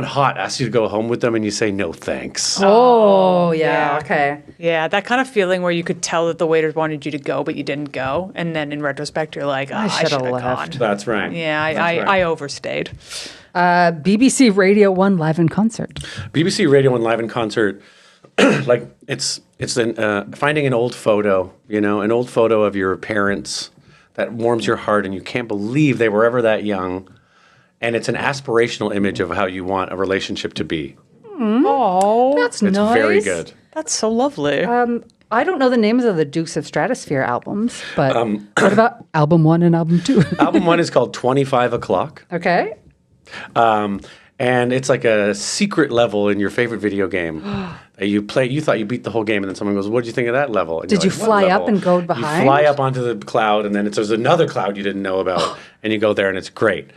hot asks you to go home with them and you say no thanks. Oh, yeah. Yeah. Okay. Yeah, that kind of feeling where you could tell that the waiters wanted you to go, but you didn't go. And then in retrospect, you're like, I shoulda should have left. gone. That's right. Yeah, That's right. I overstayed. BBC Radio 1 live in concert. BBC Radio 1 live in concert, like it's finding an old photo, an old photo of your parents that warms your heart, and you can't believe they were ever that young, and it's an aspirational image of how you want a relationship to be. Oh, That's It's nice. very good. that's so lovely. I don't know the names of the Dukes of Stratosphere albums, but what about album 1 and album 2? Album 1 is called 25 O'Clock, Okay. and it's like a secret level in your favorite video game that you play. You thought you beat the whole game, and then someone goes, "What did you think of that level?" And Did you're you like, "What fly up level?" and go You behind? fly up onto the cloud, and then there's another cloud you didn't know about, and you go there, and it's great.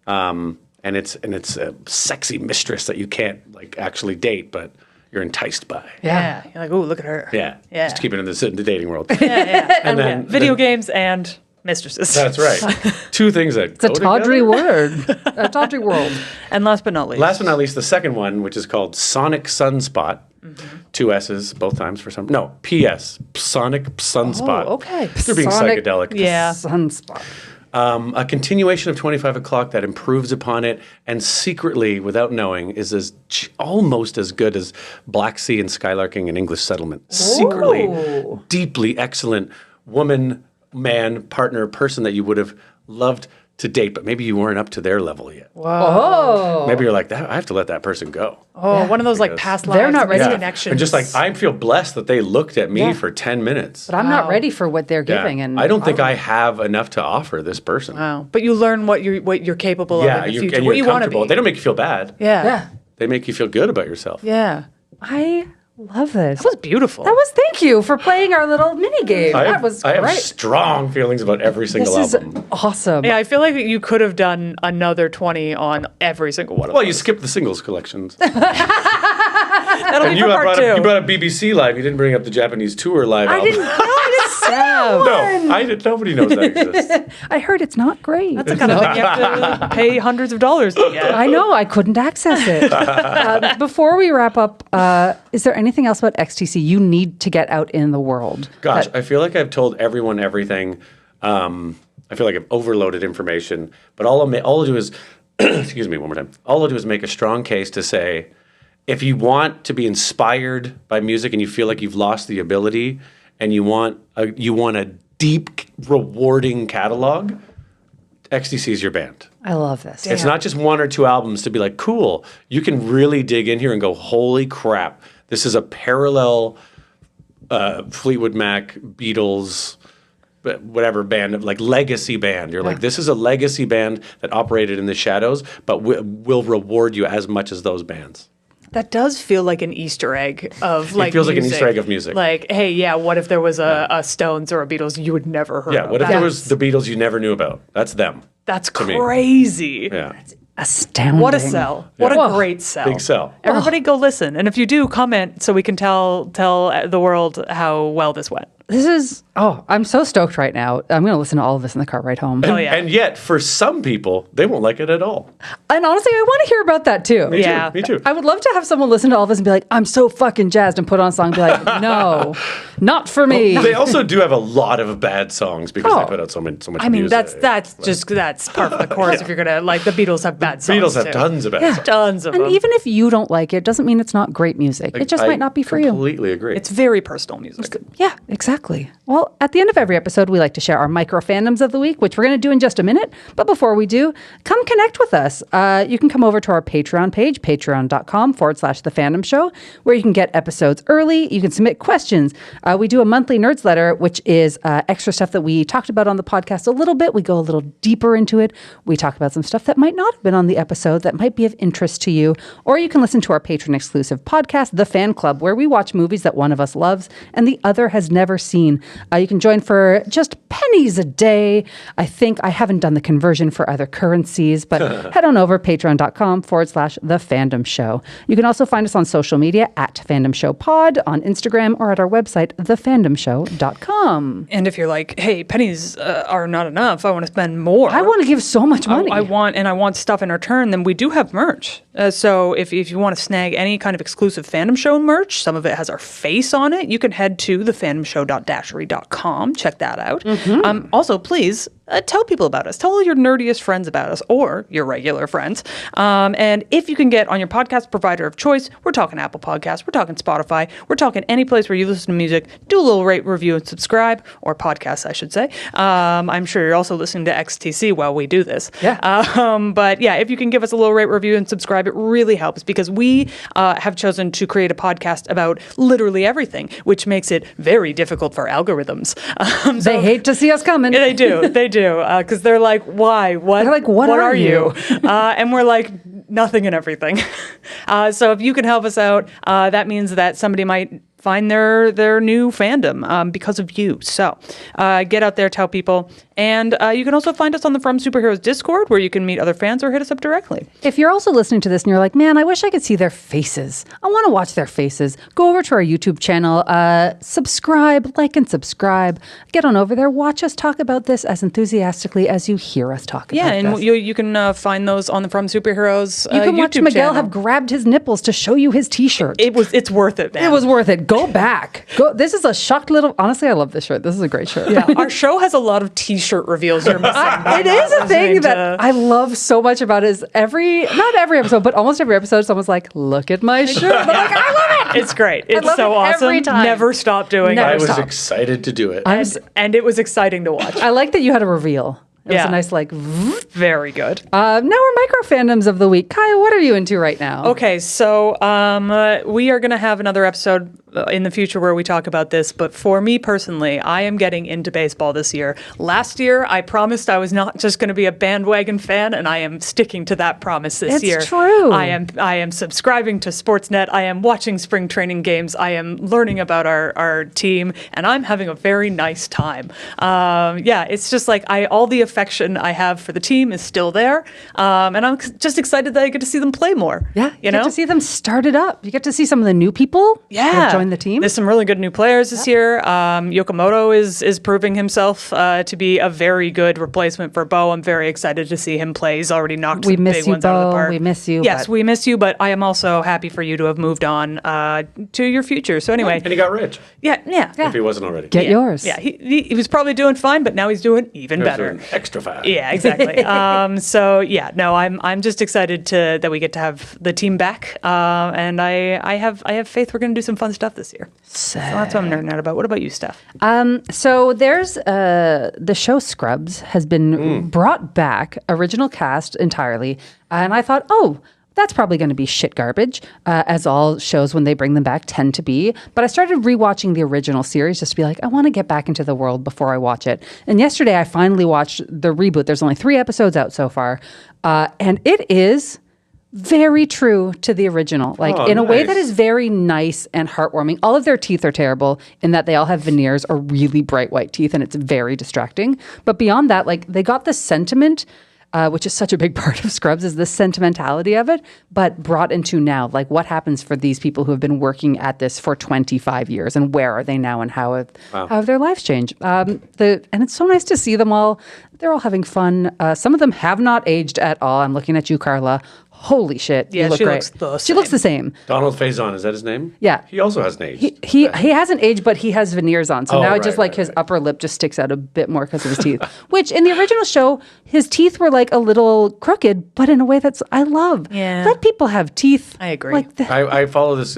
And it's a sexy mistress that you can't like actually date, but you're enticed by. yeah. You're like, oh, look at her. Yeah. Yeah. Just keep it in the dating world. And then- video games and mistresses. That's right. Two things that It's a tawdry word. A tawdry world. And last but not least. Last but not least, the second one, which is called Sonic Sunspot. Two S's both times for some. No, PS. Sonic Sunspot. Oh, okay. They're being Sonic- psychedelic. Yeah. Sunspot. A continuation of 25 O'Clock that improves upon it and secretly, without knowing, is almost as good as Black Sea and Skylarking and English Settlement. Secretly, deeply excellent woman, man, partner, person that you would have loved to date, but maybe you weren't up to their level yet. Oh. Maybe you're like, I have to let that person go. Oh, one of those like Because past they're lives not ready to- connections. And just like, I feel blessed that they looked at me Yeah. for 10 minutes. But I'm not ready for what they're Yeah. giving. And I don't think I have enough to offer this person. Wow. But you learn what you're capable Yeah, of in the you, future. and What you're you want to comfortable. be. They don't make you feel bad. Yeah. Yeah. They make you feel good about yourself. Yeah. I love this. That was beautiful. Thank you for playing our little mini game. I That have, was I have great. strong feelings about every single This is album. awesome. Yeah, I feel like you could have done another 20 on every single one of Well, those. you skipped the singles collections. That'll And be you for part brought two. up, you brought up BBC Live. You didn't bring up the Japanese tour live I album. didn't know this. No, I did. Nobody knows that exists. I heard it's not great. That's the kind of thing you have to pay hundreds of dollars to get. I know. I couldn't access it. Before we wrap up, is there anything else about XTC you need to get out in the world? Gosh, I feel like I've told everyone everything. I feel like I've overloaded information. But all I'll do is, excuse me, one more time. All I'll do is make a strong case to say, if you want to be inspired by music and you feel like you've lost the ability, and you want a deep, rewarding catalog, XTC is your band. I love this. It's not just one or two albums to be like, cool. You can really dig in here and go, holy crap, this is a parallel Fleetwood Mac, Beatles, whatever band, like legacy band. You're like, this is a legacy band that operated in the shadows, but will reward you as much as those bands. That does feel like an Easter egg of like It feels like an music. Easter egg of music. Like, hey, yeah, what if there was a Stones or a Beatles you would never heard Yeah, of? what if there was the Beatles you never knew about? That's them. That's me. crazy. Yeah. Astounding. What a sell. What a great sell. Big sell. Everybody go listen. And if you do, comment so we can tell the world how well this went. This is, I'm so stoked right now. I'm going to listen to all of this in the car ride home. Oh, yeah. And yet, for some people, they won't like it at all. And honestly, I want to hear about that too. Yeah. Me too. I would love to have someone listen to all of this and be like, I'm so fucking jazzed, and put on a song and be like, no, not for me. They also do have a lot of bad songs because they put out so much I mean, music. that's part of the course. If you're gonna like, the Beatles have bad songs. Beatles have too. tons of bad songs. Tons of And them. even if you don't like it, doesn't mean it's not great music. It just I might not be for you. completely agree. It's very personal music. Yeah, exactly. Well, at the end of every episode, we like to share our micro fandoms of the week, which we're going to do in just a minute. But before we do, come connect with us. You can come over to our Patreon page, patreon.com/The Fandom Show, where you can get episodes early. You can submit questions. We do a monthly Nerds Letter, which is extra stuff that we talked about on the podcast a little bit. We go a little deeper into it. We talk about some stuff that might not have been on the episode that might be of interest to you. Or you can listen to our patron-exclusive podcast, The Fan Club, where we watch movies that one of us loves and the other has never seen. You can join for just pennies a day. I think I haven't done the conversion for other currencies, but head on over patreon.com/The Fandom Show. You can also find us on social media at Fandom Show Pod on Instagram or at our website, thefandomshow.com. And if you're like, hey, pennies are not enough, I want to spend more. I want to give so much money. I want stuff in return, then we do have merch. So if you want to snag any kind of exclusive Fandom Show merch, some of it has our face on it, you can head to thefandomshow.dashery.com. Check that out. Also, please tell people about us. Tell all your nerdiest friends about us or your regular friends. And if you can get on your podcast provider of choice, we're talking Apple Podcasts, we're talking Spotify, we're talking any place where you listen to music, do a little rate, review, and subscribe, or podcasts, I should say. I'm sure you're also listening to XTC while we do this. Yeah. But yeah, if you can give us a little rate, review, and subscribe, it really helps because we have chosen to create a podcast about literally everything, which makes it very difficult for algorithms. They hate to see us coming. Yeah, they do. They do. Because they're like, why? What? They're like, what are you? And we're like, nothing and everything. So if you can help us out, that means that somebody might find their new fandom because of you. So get out there, tell people. And you can also find us on the From Superheroes Discord, where you can meet other fans or hit us up directly. If you're also listening to this and you're like, man, I wish I could see their faces. I want to watch their faces. Go over to our YouTube channel, subscribe, like and subscribe. Get on over there. Watch us talk about this as enthusiastically as you hear us talk Yeah, about and this. you can find those on the From Superheroes You can watch YouTube Miguel channel. have grabbed his nipples to show you his T-shirt. It's worth it, man. It was worth it. Go back. Go. This is a shocked little. Honestly, I love this shirt. This is a great shirt. Yeah, our show has a lot of T-shirt reveals. You're missing. It is a thing that I love so much about it. Is not every episode, but almost every episode, someone's like, "Look at my shirt." I'm like, I love it. It's great. It's love so it awesome. every time. Never stop doing Never I it. was stop. excited to do it. And it was exciting to watch. I like that you had a reveal. It was a nice like. Very good. Now we're micro fandoms of the week. Kaya, what are you into right now? Okay, so we are going to have another episode in the future where we talk about this, but for me personally, I am getting into baseball this year. Last year, I promised I was not just going to be a bandwagon fan, and I am sticking to that promise this year. It's true. I am subscribing to Sportsnet. I am watching spring training games. I am learning about our team, and I'm having a very nice time. It's just like all the affection I have for the team is still there, and I'm just excited that I get to see them play more. Yeah, you know, get to see them start it up. You get to see some of the new people. yeah, join the team. There's some really good new players this year. Yokomoto is proving himself to be a very good replacement for Bo. I'm very excited to see him play. He's already knocked We some miss big you, ones out of the Bo. park. We miss you, Yes, but- we miss you, but I am also happy for you to have moved on to your future. So anyway, And he got rich, yeah. if he wasn't already. Get yours. Yeah, he was probably doing fine, but now he's doing even He was better. doing extra fast. Yeah, exactly. I'm just excited that we get to have the team back, and I have faith we're going to do some fun stuff this year. So that's what I'm nerding out about. What about you, Steph? So there's the show Scrubs has been brought back, original cast entirely, and I thought, that's probably going to be shit garbage, as all shows when they bring them back tend to be. But I started rewatching the original series just to be like, I want to get back into the world before I watch it. And yesterday I finally watched the reboot. There's only 3 episodes out so far, and it is very true to the original, like in a way that is very nice and heartwarming. All of their teeth are terrible in that they all have veneers or really bright white teeth, and it's very distracting. But beyond that, like they got the sentiment, which is such a big part of Scrubs, is the sentimentality of it, but brought into now, like what happens for these people who have been working at this for 25 years, and where are they now, and how have their lives changed? And it's so nice to see them all. They're all having fun. Some of them have not aged at all. I'm looking at you, Carla. Holy shit! Yeah, you look she great. looks the She looks the same. Donald Faison, is that his name? Yeah. He also hasn't aged. He hasn't aged, but he has veneers on. So now just right, his upper lip just sticks out a bit more because of his teeth. Which in the original show, his teeth were like a little crooked, but in a way that's I love. Yeah. Let people have teeth. I agree. Like that. I follow this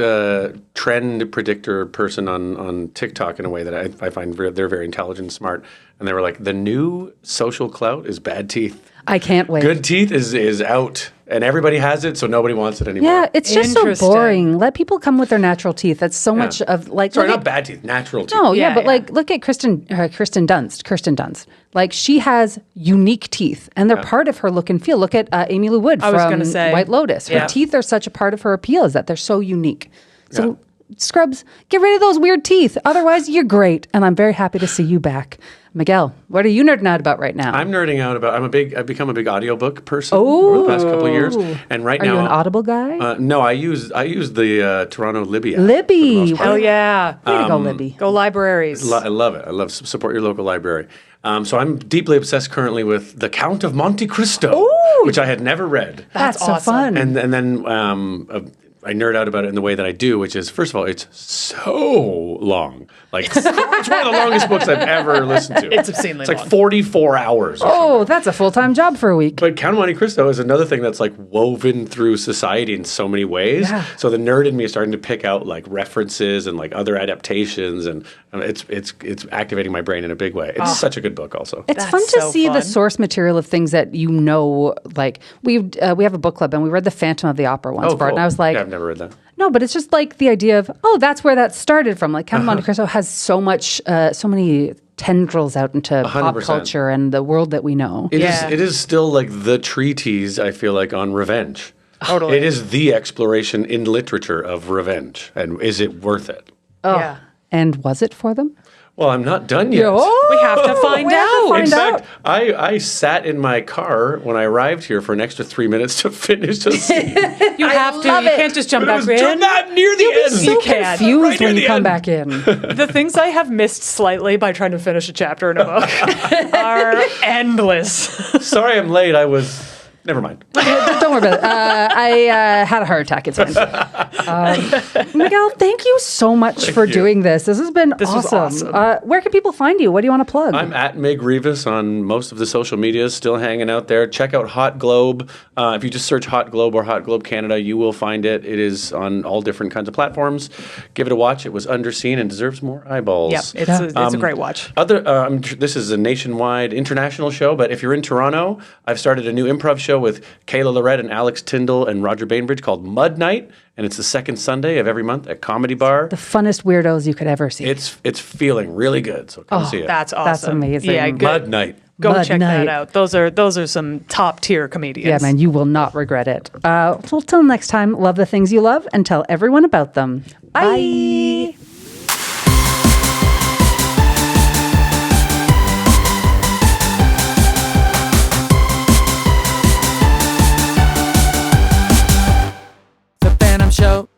trend predictor person on TikTok in a way that I find they're very intelligent and smart. And they were like, the new social clout is bad teeth. I can't wait. Good teeth is out, and everybody has it, so nobody wants it anymore. Yeah, it's just so Interesting. boring. Let people come with their natural teeth. That's so much of like. Sorry, look not bad teeth, natural teeth. No, yeah, but yeah. like, look at Kirsten Dunst. Like, she has unique teeth, and they're part of her look and feel. Look at Amy Lou Wood was from gonna say. White Lotus. Her Yeah. teeth are such a part of her appeal, is that they're so unique. So, Scrubs, get rid of those weird teeth. Otherwise, you're great, and I'm very happy to see you back. Miguel, what are you nerding out about right now? I'm nerding out about. I've become a big audiobook person over the past couple of years, and right Are now you an Audible guy? no, I use the Toronto Libby app. Libby. Hell yeah. Way to go, Libby. Go libraries. I love it. I love support your local library. So I'm deeply obsessed currently with The Count of Monte Cristo, which I had never read. That's so awesome. fun. And then I nerd out about it in the way that I do, which is, first of all, it's so long. Like, it's one of the longest books I've ever listened to. It's obscenely It's like long. 44 hours. Or something. Oh, that's a full-time job for a week. But Count of Monte Cristo is another thing that's like woven through society in so many ways. Yeah. So the nerd in me is starting to pick out like references and like other adaptations, and it's activating my brain in a big way. It's such a good book, also. It's That's fun to so see the fun. source material of things that you know. Like we have a book club, and we read the Phantom of the Opera once for it, and I was like, yeah, I've never read that. no, but it's just like the idea of, oh, that's where that started from. Like Count of Monte Cristo has so many tendrils out into pop 100%. culture and the world that we know. It is still like the treatise, I feel like, on revenge. Totally. It is the exploration in literature of revenge. And is it worth it? Yeah. And was it for them? Well, I'm not done yet. We have to find we have to out. find In out. fact, I sat in my car when I arrived here for an extra 3 minutes to finish the scene. You have to. love You it. can't just jump But it back was in. not near the end. You can. Confused Right near when you the come end. back in. The things I have missed slightly by trying to finish a chapter in a book are endless. Sorry I'm late. Never mind. Don't worry about it. I had a heart attack. It's fine. Miguel, thank you so much for you. doing this. This has been was awesome. awesome. Where can people find you? What do you want to plug? I'm at Miguel Rivas on most of the social medias, still hanging out there. Check out Hot Globe. If you just search Hot Globe or Hot Globe Canada, you will find it. It is on all different kinds of platforms. Give it a watch. It was underseen and deserves more eyeballs. Yep, it's a great watch. This is a nationwide, international show, but if you're in Toronto, I've started a new improv show with Kayla Lorette and Alex Tyndall and Roger Bainbridge called Mud Night, and it's the second Sunday of every month at Comedy Bar. the funnest weirdos you could ever see. It's feeling really good, so come see it. That's awesome. That's amazing. Yeah, good. Mud Night. Go Mud check Night. that out. Those are some top tier comedians. Yeah, man, you will not regret it. Well, till next time, love the things you love and tell everyone about them. Bye. The Phantom Show.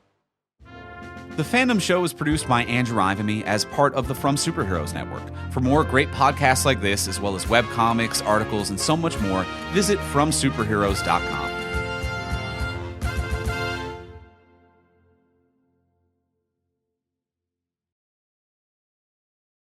The Fandom Show is produced by Andrew Ivimey as part of the From Superheroes Network. For more great podcasts like this, as well as webcomics, articles, and so much more, visit FromSuperheroes.com.